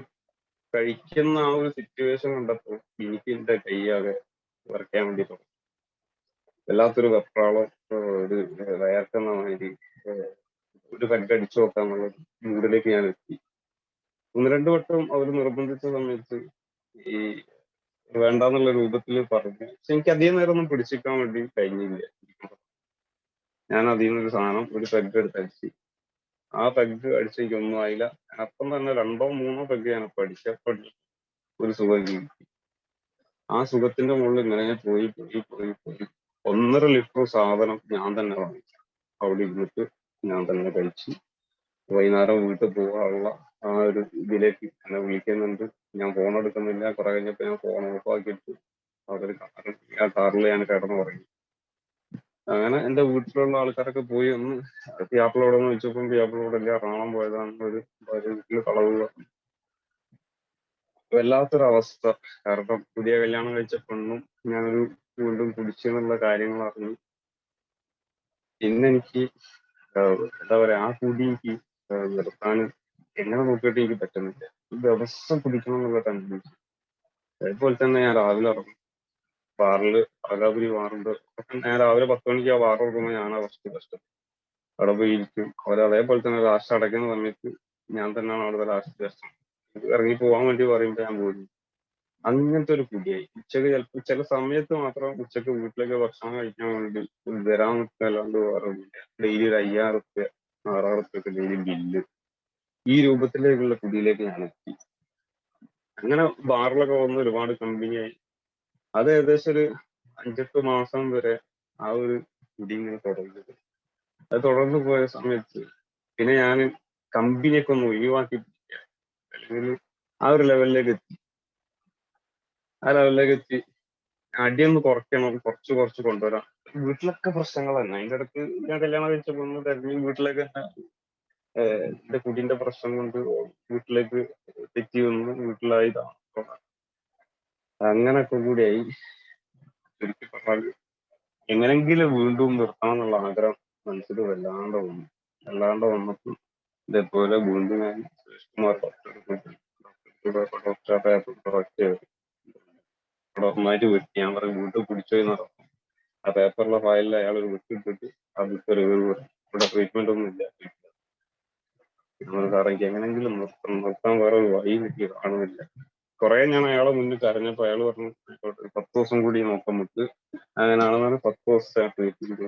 കഴിക്കുന്ന ആ ഒരു സിറ്റുവേഷൻ കണ്ടപ്പോ എനിക്ക് എന്റെ കൈയാകെ വിറയ്ക്കാൻ വേണ്ടി തുടങ്ങി. വല്ലാത്തൊരു വെപ്രാളം, ഒരു വയർക്കുന്ന മാതിരി, ഒരു പെഗ് അടിച്ചു നോക്കാന്നുള്ള മൂഡിലേക്ക് ഞാൻ എത്തി. ഒന്ന് രണ്ട് വട്ടം അവർ നിർബന്ധിച്ച സമയത്ത് ഈ വേണ്ടാന്നുള്ള രൂപത്തിൽ പറഞ്ഞു. പക്ഷെ എനിക്ക് അധികം നേരം ഒന്നും പിടിച്ചിരിക്കാൻ വേണ്ടി കഴിഞ്ഞില്ല. ഞാൻ അതിൽ നിന്നൊരു സാധനം, ഒരു പെഗ് എടുത്തടിച്ച്. ആ പെഗ് അടിച്ച് എനിക്കൊന്നും ആയില്ല. അപ്പം തന്നെ 2 3 പെഗ് ഞാൻ അടിച്ചപ്പോൾ ഒരു സുഖം കിട്ടി. ആ സുഖത്തിന്റെ മുകളിൽ ഇങ്ങനെ പോയി 1.5 ലിറ്റർ സാധനം ഞാൻ തന്നെ വാങ്ങിച്ചു. അവിടെ ഇരുന്നിട്ട് ഞാൻ തന്നെ കഴിച്ച്. വൈകുന്നേരം വീട്ടിൽ പോകാനുള്ള ആ ഒരു ഇതിലേക്ക് എന്നെ വിളിക്കുന്നുണ്ട്. ഞാൻ ഫോൺ എടുക്കുന്നില്ല. കുറെ കഴിഞ്ഞപ്പോ ഞാൻ ഫോൺ ഓഫാക്കിയിട്ട് അവിടെ ഒരു കാറുണ്ട്. ആ കാറിൽ ഞാൻ കിടന്നു തുടങ്ങി. അങ്ങനെ എന്റെ വീട്ടിലുള്ള ആൾക്കാരൊക്കെ പോയി ഒന്ന് പിയാപ്പിളോടെ ഒന്ന് വെച്ചപ്പോൾ പിയാപ്പിളോടെ ഇല്ല, എറണാകുളം പോയതാണ്, ഒരു വീട്ടില് കളവ്. വല്ലാത്തൊരവസ്ഥ. കാരണം പുതിയ കല്യാണം കഴിച്ച പെണ്ണും ഞാനൊരു വീണ്ടും കുടിച്ചെന്നുള്ള കാര്യങ്ങൾ അറിഞ്ഞു. ഇന്നെനിക്ക് എന്താ പറയാ, ആ കുടി എനിക്ക് നിർത്താൻ എങ്ങനെ നോക്കിയിട്ട് എനിക്ക് പറ്റുന്നില്ല. ഈ ദിവസം കുടിക്കണം എന്നുള്ള ടെൻഡൻസി. അതേപോലെ തന്നെ ഞാൻ രാവിലെ ഇറങ്ങും ബാറിൽ, അലകാപുരി ബാറുണ്ട്. ഞാൻ രാവിലെ 10 മണിക്ക് ആ ബാർ തുറക്കുമ്പോൾ ഞാനാ ഫസ്റ്റ് അവിടെ പോയി ഇരിക്കും. അതേപോലെ തന്നെ ലാസ്റ്റ് അടയ്ക്കുന്ന സമയത്ത് ഞാൻ തന്നെയാണ് അവിടുത്തെ ലാസ്റ്റ് കസ്റ്റം. ഇറങ്ങി പോകാൻ വേണ്ടി പറയുമ്പോൾ ഞാൻ പോയി. അങ്ങനത്തെ ഒരു കുടിയായി. ഉച്ചക്ക് ചിലപ്പോൾ ചില സമയത്ത് മാത്രം ഉച്ചക്ക് വീട്ടിലേക്ക് ഭക്ഷണം കഴിക്കാൻ വേണ്ടി വരാൻ നിൽക്കല്ലാണ്ട് വേറെ ഡെയിലി ഒരു 5000 റുപ്യ 6000 റുപ്യ ഡെയിലി ബില്ല്. ഈ രൂപത്തിലേക്കുള്ള കുടിയിലേക്ക് ഞാൻ എത്തി. അങ്ങനെ ബാറിലൊക്കെ വന്ന് ഒരുപാട് കമ്പനിയായി. അത് ഏകദേശം ഒരു 5-8 മാസം വരെ ആ ഒരു കുടി ഇങ്ങനെ തുടർന്നത്. അത് തുടർന്ന് പോയ സമയത്ത് പിന്നെ ഞാൻ കമ്പനിയൊക്കെ ഒന്ന് ഒഴിവാക്കി, അല്ലെങ്കിൽ ആ ഒരു ലെവലിലേക്ക് എത്തി. അടിയൊന്ന് കുറയ്ക്കണം, കുറച്ച് കൊണ്ടുവരാം. വീട്ടിലൊക്കെ പ്രശ്നങ്ങൾ തന്നെ. അതിന്റെ ഇടയ്ക്ക് ഞാൻ കല്യാണം കഴിച്ചപ്പോൾ തെരഞ്ഞു വീട്ടിലേക്ക് തന്നെ എന്റെ കുടിന്റെ പ്രശ്നം കൊണ്ട് വീട്ടിലേക്ക് തെറ്റി വന്നു. വീട്ടിലായി താമസം. അങ്ങനൊക്കെ കൂടിയായി. ശരിക്കും പറഞ്ഞാൽ എങ്ങനെങ്കിലും വീണ്ടും നിർത്തണം എന്നുള്ള ആഗ്രഹം മനസ്സിൽ വന്നപ്പോൾ ഇതേപോലെ വീണ്ടും ഞാൻ സുരേഷ് കുമാർ ഡോക്ടറായിട്ട് വിട്ടു. ഞാൻ പറയും വീട്ടിൽ പിടിച്ചോയി നടക്കും. ആ പേപ്പറിലെ ഫയലിൽ അയാൾ ഒരു വിട്ടിട്ടിട്ട് ആ വിട്ടൊരു ഇവിടെ ട്രീറ്റ്മെന്റ് ഒന്നും ഇല്ല. സാറേ എനിക്ക് എങ്ങനെങ്കിലും നിർത്താൻ വേറെ ഒരു വഴി എനിക്ക് കാണുന്നില്ല. കുറെ ഞാൻ അയാളെ മുന്നിൽ കരഞ്ഞപ്പോ അയാൾ പറഞ്ഞു 10 ദിവസം കൂടി നോക്കാൻ വിട്ട്. അങ്ങനെയാണെന്നാണ് 10 ദിവസത്തെ ട്രീറ്റ്മെന്റ്.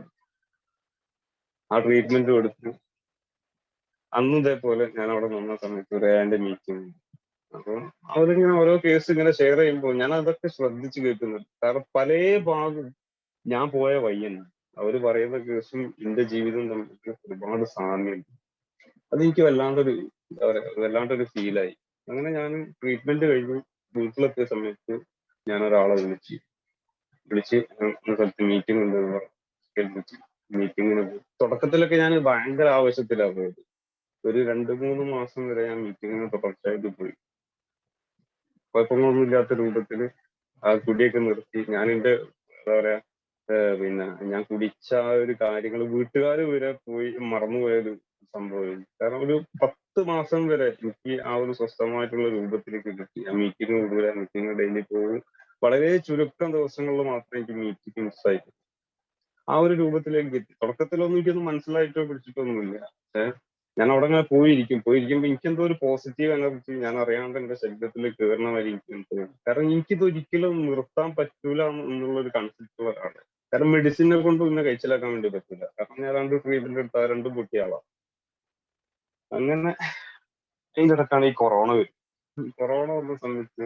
ആ ട്രീറ്റ്മെന്റ് എടുത്തു. അന്ന് ഇതേപോലെ ഞാൻ അവിടെ നിന്ന സമയത്ത് ഒരു ഏന്റെ മീറ്റിംഗ്. അപ്പൊ അവരിങ്ങനെ ഓരോ കേസ് ഇങ്ങനെ ഷെയർ ചെയ്യുമ്പോൾ ഞാൻ അതൊക്കെ ശ്രദ്ധിച്ചു കേൾക്കുന്നുണ്ട്. കാരണം പല ഭാഗം ഞാൻ പോയ വയ്യന്നെ. അവര് പറയുന്ന കേസും എന്റെ ജീവിതം തമ്മിൽ ഒരുപാട് സാമ്യമുണ്ട്. അതെനിക്ക് എന്താ പറയാ, വല്ലാണ്ടൊരു ഫീലായി. അങ്ങനെ ഞാൻ ട്രീറ്റ്മെന്റ് കഴിഞ്ഞ് വീട്ടിലെത്തിയ സമയത്ത് ഞാൻ ഒരാളെ വിളിച്ച് സ്ഥലത്ത് മീറ്റിംഗ് ഉണ്ട് കേൾപ്പിച്ച് മീറ്റിങ്ങിന് പോയി. തുടക്കത്തിലൊക്കെ ഞാൻ ഭയങ്കര ആവേശത്തിലാണ് പോയത്. ഒരു 2-3 മാസം വരെ ഞാൻ മീറ്റിങ്ങിന് തുടർച്ചയായിട്ട് പോയി. കുഴപ്പങ്ങളൊന്നും ഇല്ലാത്ത രൂപത്തില് ആ കുടിയൊക്കെ നിർത്തി. ഞാൻ എന്റെ എന്താ പറയാ, പിന്നെ ഞാൻ കുടിച്ച ആ ഒരു കാര്യങ്ങൾ വീട്ടുകാർ വരെ പോയി മറന്നുപോയൊരു സംഭവം. കാരണം ഒരു 10 മാസം വരെ എനിക്ക് ആ ഒരു സ്വസ്ഥമായിട്ടുള്ള രൂപത്തിലേക്ക് കിട്ടി. ആ മീറ്റിംഗ് കൂടുതൽ, മീറ്റിംഗ് ഡെയിലി പോകും. വളരെ ചുരുക്കം ദിവസങ്ങളിൽ മാത്രമേ എനിക്ക് മീറ്റിംഗ് മിസ്സായി. ആ ഒരു രൂപത്തിലേക്ക് എത്തി. തുടക്കത്തിലൊന്നും എനിക്കൊന്നും മനസ്സിലായിട്ടോ പിടിച്ചിട്ടൊന്നുമില്ല. പക്ഷെ ഞാൻ അവിടെ അങ്ങനെ പോയിരിക്കുമ്പോ എനിക്കെന്തോ ഒരു പോസിറ്റീവ് എനർജി ഞാൻ അറിയാണ്ട് എന്റെ ശരീരത്തിൽ കയറുന്ന വരെ എനിക്ക് തോന്നി. കാരണം എനിക്കിത് ഒരിക്കലും നിർത്താൻ പറ്റൂല എന്നുള്ള ഒരു കൺസെപ്റ്റ് ഒരാളാണ്. കാരണം മെഡിസിനെ കൊണ്ട് പിന്നെ കഴിച്ചിലാക്കാൻ വേണ്ടി പറ്റില്ല. കാരണം ഞാൻ 2 ട്രീറ്റ്മെന്റ് എടുത്താൽ 2 പൊട്ടിയാളാണ്. അങ്ങനെ അതിന്റെ ഇടക്കാണ് ഈ കൊറോണ വരും. കൊറോണ വന്ന സമയത്ത്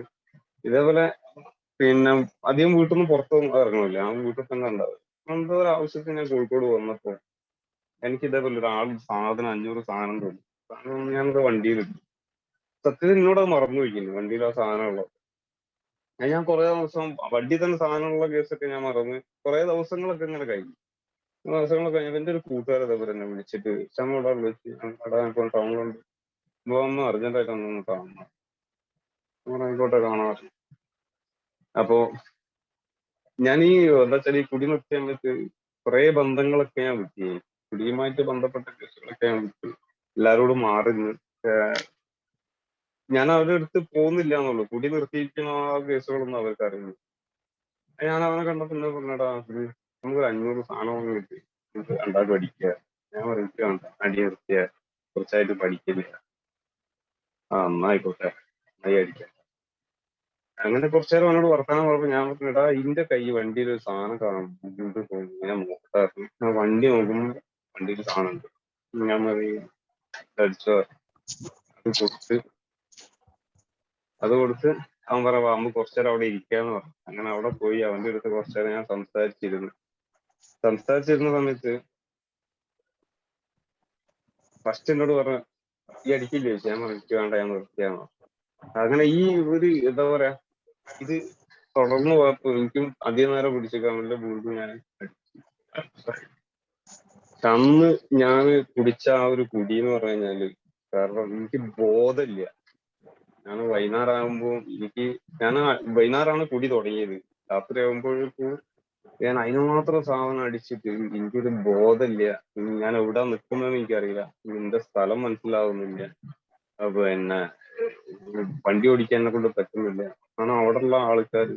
ഇതേപോലെ പിന്നെ അധികം വീട്ടിൽ നിന്ന് പുറത്തൊന്നും ഇറങ്ങുന്നില്ല. ഞാൻ വീട്ടിൽ തന്നെ ഉണ്ടാവും. എന്തോ ഒരു ആവശ്യത്തിന് ഞാൻ കോഴിക്കോട് വന്നപ്പോ എനിക്ക് ഇതേപോലെ ഒരാൾ സാധനം 500 സാധനം തോന്നി. സാധനം ഞാനത് വണ്ടിയിലിട്ടു. സത്യത്തിൽ എന്നോട് അത് മറന്നു വയ്ക്കുന്നു വണ്ടിയിൽ ആ സാധനം ഉള്ളത്. ഞാൻ കുറെ ദിവസം വണ്ടി തന്നെ സാധനമുള്ള കേസൊക്കെ ഞാൻ മറന്ന് കുറെ ദിവസങ്ങളൊക്കെ ഇങ്ങനെ കഴിഞ്ഞു. ദിവസങ്ങളൊക്കെ കഴിഞ്ഞപ്പോൾ എന്റെ ഒരു കൂട്ടുകാരൻ അതേപോലെ എന്നെ വിളിച്ചിട്ട് ഇവിടെ വിളിച്ച് അവിടെ ടൗണിലുണ്ട് ഒന്ന് അർജന്റായിട്ട് ഒന്ന് കാണണം. ആയിക്കോട്ടെ കാണാം. അപ്പോ ഞാൻ ഈ എന്താ വെച്ചാൽ ഈ കുടി നിർത്തിയ സമയത്ത് കുറെ ബന്ധങ്ങളൊക്കെ ഞാൻ വിട്ടു. കുടിയുമായിട്ട് ബന്ധപ്പെട്ട കേസുകളൊക്കെ ഞാൻ വിട്ടു. എല്ലാരോടും മാറി നിന്ന്. ഞാൻ അവരുടെ അടുത്ത് പോകുന്നില്ല എന്നുള്ളൂ. കുടി നിർത്തിയിരിക്കുന്ന ആ കേസുകളൊന്നും അവർക്ക് അറിയില്ല. ഞാൻ അവനെ കണ്ടപ്പോ എന്താ പറഞ്ഞടാ, ഇത് നമുക്ക് 500 സാധനം വാങ്ങി കിട്ടി, നമുക്ക് രണ്ടാൾക്ക് പഠിക്കുക. ഞാൻ പറഞ്ഞു വേണ്ട, അടി നിർത്തിയ കുറച്ചായിട്ട് പഠിക്കില്ല. എന്നായിക്കോട്ടെ, നന്നായി അടിക്കാം. അങ്ങനെ കുറച്ചു നേരം അവനോട് വർത്താനം പറഞ്ഞപ്പോ ഞാൻ പറഞ്ഞു, എടാ ഇന്റെ കൈ വണ്ടിയിൽ ഒരു സാധനം കാണും, ഇത് തോന്നി ഞാൻ നോക്കാറുണ്ട്. ഞാൻ വണ്ടി നോക്കുമ്പോ വണ്ടിയിൽ സാധനം ഉണ്ട്. ഞാൻ പറയും അടിച്ചോ, അത് കൊടുത്ത് അവൻ പറയാ അമ്മ കുറച്ചു നേരം അവിടെ ഇരിക്കാന്ന് പറഞ്ഞു. അങ്ങനെ അവിടെ പോയി അവന്റെ അടുത്ത് കുറച്ചു നേരം ഞാൻ സംസാരിച്ചിരുന്ന സമയത്ത് ഫസ്റ്റ് എന്നോട് പറഞ്ഞു ഈ അടിക്കില്ലേ ചോദിച്ചു. ഞാൻ പറഞ്ഞു വേണ്ട, ഞാൻ നിർത്തിയാന്ന്. അങ്ങനെ ഈ ഒരു എന്താ പറയാ, ഇത് തുടർന്ന് പോയപ്പോ എനിക്കും അധികം നേരം പിടിച്ചേക്കാൻ വേണ്ടി വീണ്ടും ഞാൻ അന്ന് ഞാൻ കുടിച്ച ആ ഒരു കുടി എന്ന് പറഞ്ഞു കഴിഞ്ഞാല്, കാരണം എനിക്ക് ബോധമില്ല. ഞാൻ വൈകുന്നേരമാകുമ്പോ ഞാൻ വൈകുന്നേരമാണ് കുടി തുടങ്ങിയത്. രാത്രി ആകുമ്പോഴേക്കും ഞാൻ അതിനുമാത്രം സാധനം അടിച്ചിട്ട് എനിക്കൊരു ബോധമില്ല. ഞാൻ എവിടെ നിൽക്കുന്നതെന്ന് എനിക്കറിയില്ല, എന്റെ സ്ഥലം മനസ്സിലാവുന്നില്ല. പിന്നെ വണ്ടി ഓടിക്കാൻ എന്നെ കൊണ്ട് പറ്റുന്നില്ല. കാരണം അവിടെയുള്ള ആൾക്കാർ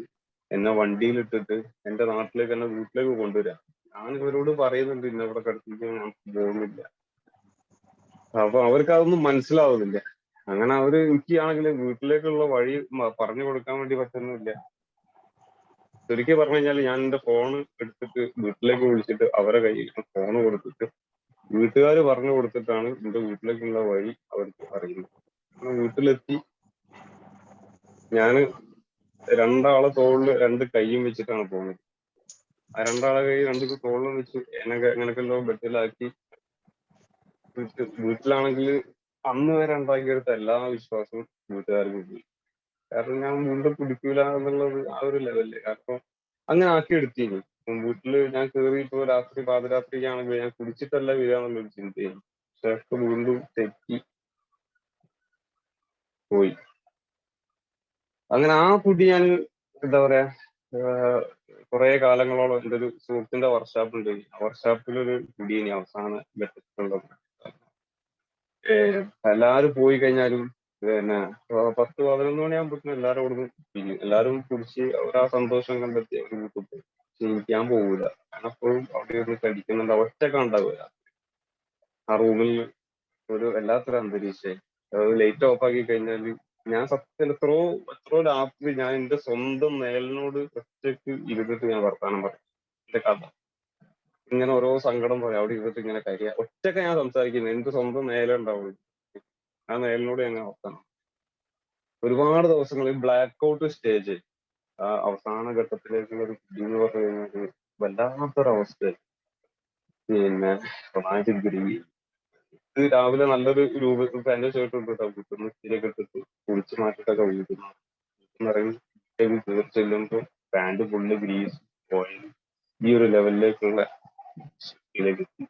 എന്നെ വണ്ടിയിലിട്ടിട്ട് എന്റെ നാട്ടിലേക്ക്, എന്നെ വീട്ടിലേക്ക് കൊണ്ടുവരാം. ഞാൻ ഇവരോട് പറയുന്നുണ്ട് ഇന്ന ഇവിടെ കിടത്തിക്കാൻ ഞാൻ പോകുന്നില്ല. അപ്പൊ അവർക്ക് അതൊന്നും മനസ്സിലാവുന്നില്ല. അങ്ങനെ അവര് എനിക്കാണെങ്കിൽ വീട്ടിലേക്കുള്ള വഴി പറഞ്ഞു കൊടുക്കാൻ വേണ്ടി പറ്റുന്നില്ല. ശരിക്കും പറഞ്ഞു കഴിഞ്ഞാൽ ഞാൻ എന്റെ ഫോൺ എടുത്തിട്ട് വീട്ടിലേക്ക് വിളിച്ചിട്ട് അവരെ കയ്യിൽ ഫോൺ കൊടുത്തിട്ട് വീട്ടുകാർ പറഞ്ഞു കൊടുത്തിട്ടാണ് എന്റെ വീട്ടിലേക്കുള്ള വഴി അവർക്ക് അറിയുന്നത്. വീട്ടിലെത്തി ഞാന് രണ്ടാളെ തോളില് രണ്ട് കൈയും വെച്ചിട്ടാണ് പോകുന്നത്. ആ രണ്ടാളെ കൈ രണ്ട് തോളിലും വെച്ച് എങ്ങനെയൊക്കെല്ലോ ബെഡിലാക്കി വീട്ടിലാണെങ്കിൽ അന്ന് വരെ ഉണ്ടാക്കിയെടുത്ത എല്ലാ വിശ്വാസവും വീട്ടുകാർക്ക് പോയി. കാരണം ഞാൻ വീണ്ടും പിടിക്കൂല എന്നുള്ളത് ആ ഒരു ലെവലില്. കാരണം അങ്ങനെ ആക്കി എടുത്തിനി. വീട്ടില് ഞാൻ കയറിയപ്പോ രാത്രി പാതിരാത്രിക്കാണെങ്കിൽ ഞാൻ കുടിച്ചിട്ടല്ല വരിക എന്നുള്ളൊരു ചിന്തയായി. പക്ഷെ വീണ്ടും തെറ്റി പോയി. അങ്ങനെ ആ കുടി ഞാൻ എന്താ പറയാ, കുറെ കാലങ്ങളോളം എൻ്റെ ഒരു സുഹൃത്തിന്റെ വർക്ക്ഷോപ്പ് ഉണ്ട്. ആ വർക്ക്ഷോപ്പിലൊരു കുടിയിനി അവസാന ഘട്ടത്തിലുള്ളത്. എല്ലാരും പോയി കഴിഞ്ഞാലും പിന്നെ 10-11 മണിയാകുമ്പോഴത്തേനും എല്ലാരും അവിടുന്ന് പിരിയും. എല്ലാരും കുടിച്ച് അവർ ആ സന്തോഷം കണ്ടെത്തി അവർ വീട്ടിൽ പോകും. പക്ഷെ എനിക്ക് ഞാൻ പോകൂല. ഞാൻ എപ്പോഴും അവിടെ ഇരുന്ന് കടിക്കുന്നുണ്ട്. ഒറ്റക്ക് ഉണ്ടാവില്ല ആ റൂമിൽ. ഒരു വല്ലാത്തൊരു അന്തരീക്ഷമായി. ലൈറ്റ് ഓഫ് ആക്കി കഴിഞ്ഞാല് ഞാൻ സത്യത്തിൽ എത്രയോ രാത്രി ഞാൻ എന്റെ സ്വന്തം നേലിനോട് ഒറ്റക്ക് ഇരുന്നിട്ട് ഞാൻ വർത്താനം പറയും. എന്റെ കഥ ഇങ്ങനെ ഓരോ സങ്കടം പറയും. അവിടെ ഇരുന്നിട്ട് ഇങ്ങനെ കരിയ ഒറ്റക്ക് ഞാൻ സംസാരിക്കുന്നത്. എനിക്ക് സ്വന്തം നേലേ ഉണ്ടാവുള്ളൂ. ആ നേലിനോട് ഞാൻ വർത്താനം. ഒരുപാട് ദിവസങ്ങൾ ബ്ലാക്ക് ഔട്ട് സ്റ്റേജ്, ആ അവസാന ഘട്ടത്തിലേക്കുള്ള ഒരു കുടി എന്ന് പറഞ്ഞു കഴിഞ്ഞാൽ വല്ലാത്തൊരവസ്ഥ. പിന്നെ ഡിഗ്രി ഇത് രാവിലെ നല്ലൊരു രൂപത്തിൽ എന്റെ ഷർട്ട് ഇട്ടിട്ടാ കിട്ടുന്നു. സ്ഥിരൊക്കെ ഇട്ടിട്ട് കുളിച്ച് മാറ്റിട്ടൊക്കെ വീട്ടുന്നു. ഇറങ്ങി കയറി ചെല്ലുമ്പോ പാന്റ് ഫുള്ള് ഗ്രീസ് ഓയിൽ ഈ ഒരു ലെവലിലേക്കുള്ള ഇതിലേക്ക് എത്തി.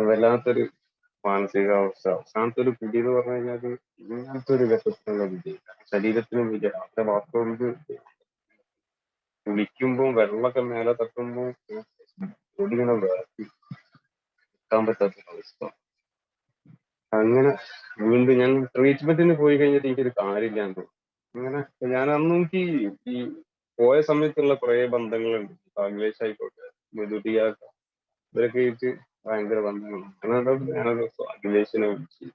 വല്ലാത്തൊരു മാനസികാവസ്ഥ. അവസാനത്തെ ഒരു കുടി എന്ന് പറഞ്ഞു കഴിഞ്ഞാൽ ഇങ്ങനത്തെ ഒരു ഘട്ടത്തിലുള്ള കുടി. ശരീരത്തിനും രാത്രി വാക്കുകൊണ്ട് കുളിക്കുമ്പോ വെള്ളമൊക്കെ മേലെ തട്ടുമ്പോ ഇങ്ങനെ വെക്കാൻ പറ്റാത്തൊരവസ്ഥ. അങ്ങനെ വീണ്ടും ഞാൻ ട്രീറ്റ്മെന്റിന് പോയി കഴിഞ്ഞിട്ട് എനിക്കൊരു കാര്യമില്ലാന്ന് തോന്നി. അങ്ങനെ ഞാൻ അന്ന് എനിക്ക് ഈ പോയ സമയത്തുള്ള കുറെ ബന്ധങ്ങളുണ്ട്. അഖിലേഷ് ആയിക്കോട്ടെ, മധുരിയ, ഇവരൊക്കെ ആയിട്ട് ഭയങ്കര ബന്ധങ്ങളാണ്. അങ്ങനെ ഞാനൊരു അഖിലേഷിനെ വിളിച്ച്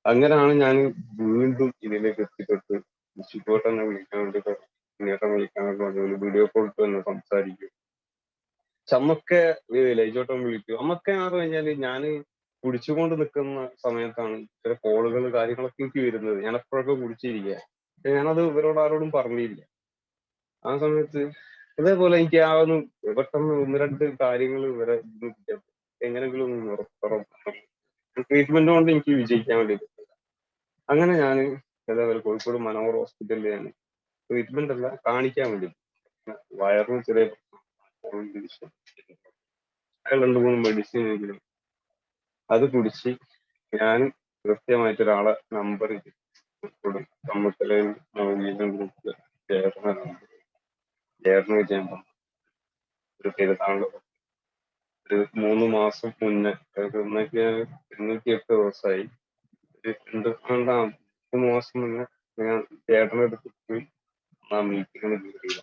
അങ്ങനെയാണ് ഞാൻ വീണ്ടും ഇതിലേക്ക് എത്തിപ്പെട്ട് ചുറ്റോട്ടെന്നെ വിളിക്കാൻ വേണ്ടി നേട്ടം വിളിക്കാൻ വേണ്ടി വീഡിയോ കോൾ തന്നെ സംസാരിക്കും. ചമ്മക്കെ ലൈജോട്ടം വിളിക്കും. അമ്മക്കെ എന്ന് പറഞ്ഞു കഴിഞ്ഞാല് ഞാന് കുടിച്ചുകൊണ്ട് നിൽക്കുന്ന സമയത്താണ് ചില കോളുകൾ കാര്യങ്ങളൊക്കെ എനിക്ക് വരുന്നത്. ഞാൻ എപ്പോഴൊക്കെ കുടിച്ചിരിക്കുക. ഞാനത് ഇവരോട് ആരോടും പറഞ്ഞില്ല. ആ സമയത്ത് അതേപോലെ എനിക്ക് ആ ഒന്ന് പെട്ടെന്ന് ഒന്ന് രണ്ട് കാര്യങ്ങൾ ഇവരെ എങ്ങനെങ്കിലും ട്രീറ്റ്മെന്റ് കൊണ്ട് എനിക്ക് വിജയിക്കാൻ വേണ്ടി പറ്റില്ല. അങ്ങനെ ഞാൻ അതേപോലെ കോഴിക്കോട് മനോഹർ ഹോസ്പിറ്റലിൽ ഞാൻ ട്രീറ്റ്മെന്റ് അല്ല കാണിക്കാൻ വേണ്ടി വയറിന് ചെറിയ രണ്ട് മൂന്ന് മെഡിസിൻ എങ്കിലും അത് കുടിച്ച് ഞാൻ കൃത്യമായിട്ട് ഒരാളെ നമ്പർ കമ്മത്തലയും നവഗീതം ഗ്രൂപ്പ് ചേർന്ന് വിജയം ഒരു പെരുന്നാള് ഒരു 3 മാസം മുന്നേ, അതായത് ഇന്നൊക്കെ 208 ദിവസമായി. ഒരു 2 മാസം മുന്നേ ഞാൻ ചേട്ടനെടുത്ത് പോയി ആ മീറ്റിങ്ങിന് കയറിയത്.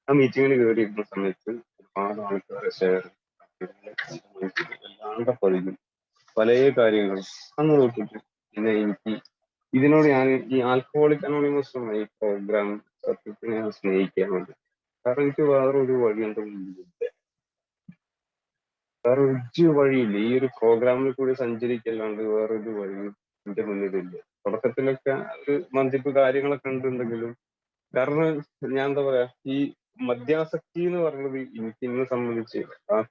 ആ മീറ്റിങ്ങിന് കയറിയിരുന്ന സമയത്ത് ഒരുപാട് ആൾക്കാരെ ഷെയർ വല്ലാണ്ട് പഠിക്കും പല കാര്യങ്ങളും അന്ന് നോക്കിയിട്ട്. പിന്നെ എനിക്ക് ഇതിനോട് ഞാൻ ഈ ആൽക്കഹോളിക് അനോണിമസ് എന്ന ഈ പ്രോഗ്രാം സത്യത്തിൽ ഞാൻ സ്നേഹിക്കാൻ വേണ്ടി. കാരണം എനിക്ക് വേറൊരു വഴി എന്റെ മുന്നിലില്ല, വേറെ ഒരു വഴിയില്ല. ഈ ഒരു പ്രോഗ്രാമിൽ കൂടി സഞ്ചരിക്കല്ലാണ്ട് വേറൊരു വഴിയും എന്റെ മുന്നിലില്ല. തുടക്കത്തിലൊക്കെ ഒരു മന്തിപ്പ് കാര്യങ്ങളൊക്കെ ഉണ്ടെങ്കിലും, കാരണം ഞാൻ എന്താ പറയാ, ഈ മദ്യാസക്തി എന്ന് പറയുന്നത് എനിക്ക് ഇന്നെ സംബന്ധിച്ച്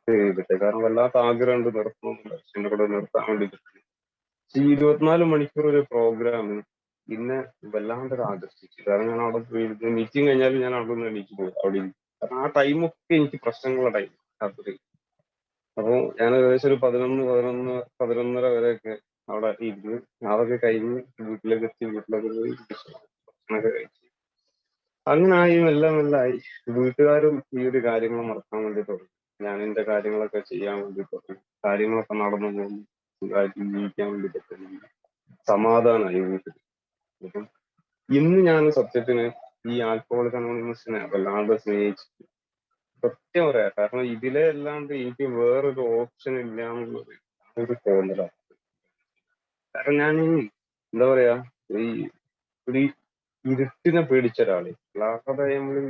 ചെയ്തിട്ട്, കാരണം വല്ലാത്ത ആഗ്രഹമുണ്ട് നിർത്തണമെന്നില്ല, എന്റെ കൂടെ നിർത്താൻ വേണ്ടിയിട്ട്. ഈ 24 മണിക്കൂർ ഒരു പ്രോഗ്രാം ഇന്നെ വല്ലാണ്ട് ആകർഷിച്ചു. കാരണം ഞാൻ അവിടെ പോയിരുന്ന് മീറ്റിംഗ് കഴിഞ്ഞാലും ഞാൻ അവിടെ നിന്ന് എണീറ്റ് പോകും, അവിടെ ഇരിക്കും. കാരണം ആ ടൈമൊക്കെ എനിക്ക് പ്രശ്നങ്ങളുടെ ടൈം രാത്രി. അപ്പൊ ഞാൻ ഏകദേശം ഒരു 11 11:30 വരെയൊക്കെ അവിടെ ഇരുന്ന് അതൊക്കെ കഴിഞ്ഞ് വീട്ടിലേക്ക് എത്തി. വീട്ടിലൊക്കെ പോയി ഭക്ഷണമൊക്കെ കഴിച്ച് അങ്ങനെ ആയി മെല്ലെ മെല്ലായി. വീട്ടുകാരും ഈ ഒരു കാര്യങ്ങൾ മറക്കാൻ വേണ്ടി തുടങ്ങി. ഞാൻ എന്റെ കാര്യങ്ങളൊക്കെ ചെയ്യാൻ വേണ്ടി തുടങ്ങി. കാര്യങ്ങളൊക്കെ നടന്നു പോകുന്നു, സുഖമായിട്ട് ജീവിക്കാൻ വേണ്ടി പറ്റുന്നു, സമാധാനമായി വീട്ടിൽ. അപ്പം ഇന്ന് ഞാൻ സത്യത്തിന് ഈ ആൽക്കഹോളിക് അനോണിമസിനെ വല്ലാണ്ട് സ്നേഹിച്ചു. സത്യം പറയാ, കാരണം ഇതിലെ അല്ലാണ്ട് എനിക്ക് വേറൊരു ഓപ്ഷൻ ഇല്ല എന്നുള്ളത് ഒരു തോന്നലാണ്. കാരണം ഞാൻ എന്താ പറയാ, ഈ ഒരു ഇരുട്ടിനെ പേടിച്ച ഒരാള്. അല്ലാതെ നമ്മള്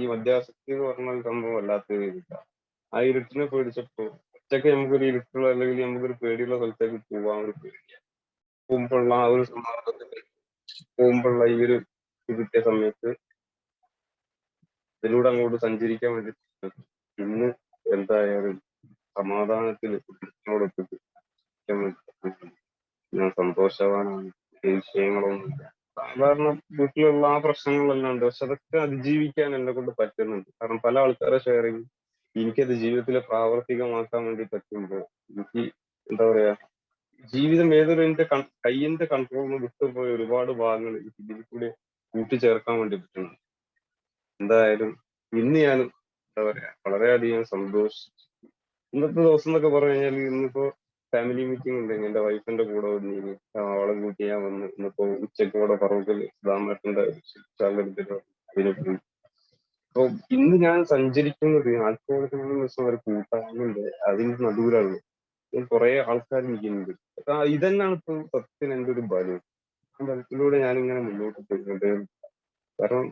ഈ മദ്യാസക്തി എന്ന് പറഞ്ഞ സംഭവം വല്ലാത്ത ഇല്ല. ആ ഇരുട്ടിനെ പേടിച്ചപ്പോ ഒറ്റയ്ക്ക് നമുക്കൊരു ഇരുട്ടുള്ള അല്ലെങ്കിൽ നമുക്കൊരു പേടിയുള്ള സ്ഥലത്തേക്ക് പോകാൻ ഒരു പേടിയ. പോകുമ്പോഴുള്ള ആ ഒരു സമാധാനത്തിൽ പോകുമ്പോഴുള്ള ഈ ഒരു കിട്ടിയ സമയത്ത് ഇതിലൂടെ അങ്ങോട്ട് സഞ്ചരിക്കാൻ വേണ്ടി ഇന്ന് എന്തായാലും സമാധാനത്തിൽ കുടുംബത്തിനോടൊത്ത് ഞാൻ സന്തോഷവാനാണ്. ഈ വിഷയങ്ങളൊന്നുമില്ല. സാധാരണ വീട്ടിലുള്ള ആ പ്രശ്നങ്ങളെല്ലാം ഉണ്ട്, പക്ഷെ അതൊക്കെ അതിജീവിക്കാൻ എന്നെ കൊണ്ട് പറ്റുന്നുണ്ട്. കാരണം പല ആൾക്കാരെ ഷെയറിങ് എനിക്കത് ജീവിതത്തിൽ പ്രാവർത്തികമാക്കാൻ വേണ്ടി പറ്റുമ്പോൾ എനിക്ക് എന്താ പറയാ, ജീവിതം ഏതൊരു എന്റെ കയ്യിന്റെ കൺട്രോളിൽ നിന്ന് വിട്ടുപോയ ഒരുപാട് ഭാഗങ്ങൾ എനിക്ക് ഇതിൽ കൂടി കൂട്ടിച്ചേർക്കാൻ വേണ്ടി പറ്റുന്നു. എന്തായാലും ഇന്ന് ഞാൻ എന്താ പറയാ, വളരെയധികം സന്തോഷിച്ചു. ഇന്നത്തെ ദിവസം എന്നൊക്കെ പറഞ്ഞു കഴിഞ്ഞാൽ ഇന്നിപ്പോ ഫാമിലി മീറ്റിംഗ് ഉണ്ടെങ്കിൽ എന്റെ വൈഫിന്റെ കൂടെ വന്നിരുന്നു, അവളെ കൂട്ടി ഞാൻ വന്ന് ഇന്നിപ്പോ ഉച്ചയ്ക്ക് കൂടെ പറവൂരിൽ സുധാമേട്ടന്റെ എടുത്തിട്ട് അതിന് പോയി. അപ്പൊ ഇന്ന് ഞാൻ സഞ്ചരിക്കുന്നത് ആൽക്കഹോളിക് അനോണിമസ് ഒരു കൂട്ടായ്മയുണ്ട്, അതിന്റെ നടുവിലാണ്. കുറെ ആൾക്കാർ ഇരിക്കുന്നുണ്ട്. ഇതന്നെയാണ് ഇപ്പൊ സത്യത്തിന് എന്റെ ഒരു ബലം. ആ ബലത്തിലൂടെ ഞാനിങ്ങനെ മുന്നോട്ട് പോയിക്കൊണ്ട്, കാരണം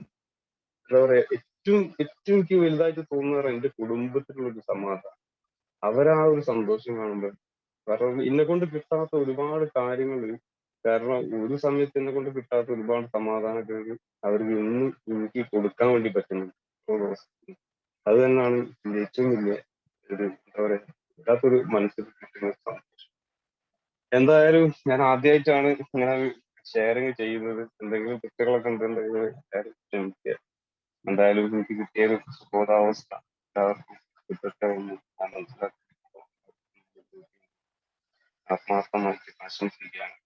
എന്താ പറയാ, ഏറ്റവും ഏറ്റവും എനിക്ക് വലുതായിട്ട് തോന്നുന്നത് എന്റെ കുടുംബത്തിലുള്ള ഒരു സമാധാനം, അവരാ ഒരു സന്തോഷം കാണുമ്പോൾ. കാരണം എന്നെ കൊണ്ട് കിട്ടാത്ത ഒരുപാട് കാര്യങ്ങൾ, കാരണം ഒരു സമയത്ത് എന്നെ കൊണ്ട് കിട്ടാത്ത ഒരുപാട് സമാധാനങ്ങൾ അവർക്ക് ഇന്ന് എനിക്ക് കൊടുക്കാൻ വേണ്ടി പറ്റുന്നു. അത് തന്നെയാണ് ഇതിന്റെ ഏറ്റവും വലിയ ഒരു എന്താ പറയാ, വല്ലാത്തൊരു മനസ്സിൽ കിട്ടുന്ന സന്തോഷം. എന്തായാലും ഞാൻ ആദ്യമായിട്ടാണ് ഇങ്ങനെ ഷെയറിങ് ചെയ്യുന്നത്. എന്തെങ്കിലും തെറ്റുകളൊക്കെ ഉണ്ടെങ്കിൽ ക്ഷമിക്കുക. എന്തായാലും എനിക്ക് കിട്ടിയൊരു ബോധാവസ്ഥ എല്ലാവർക്കും കിട്ടട്ടെ എന്ന് ഞാൻ മനസ്സിലാക്കി ആത്മാർത്ഥമായിട്ട് ആശംസിക്കുകയാണ്.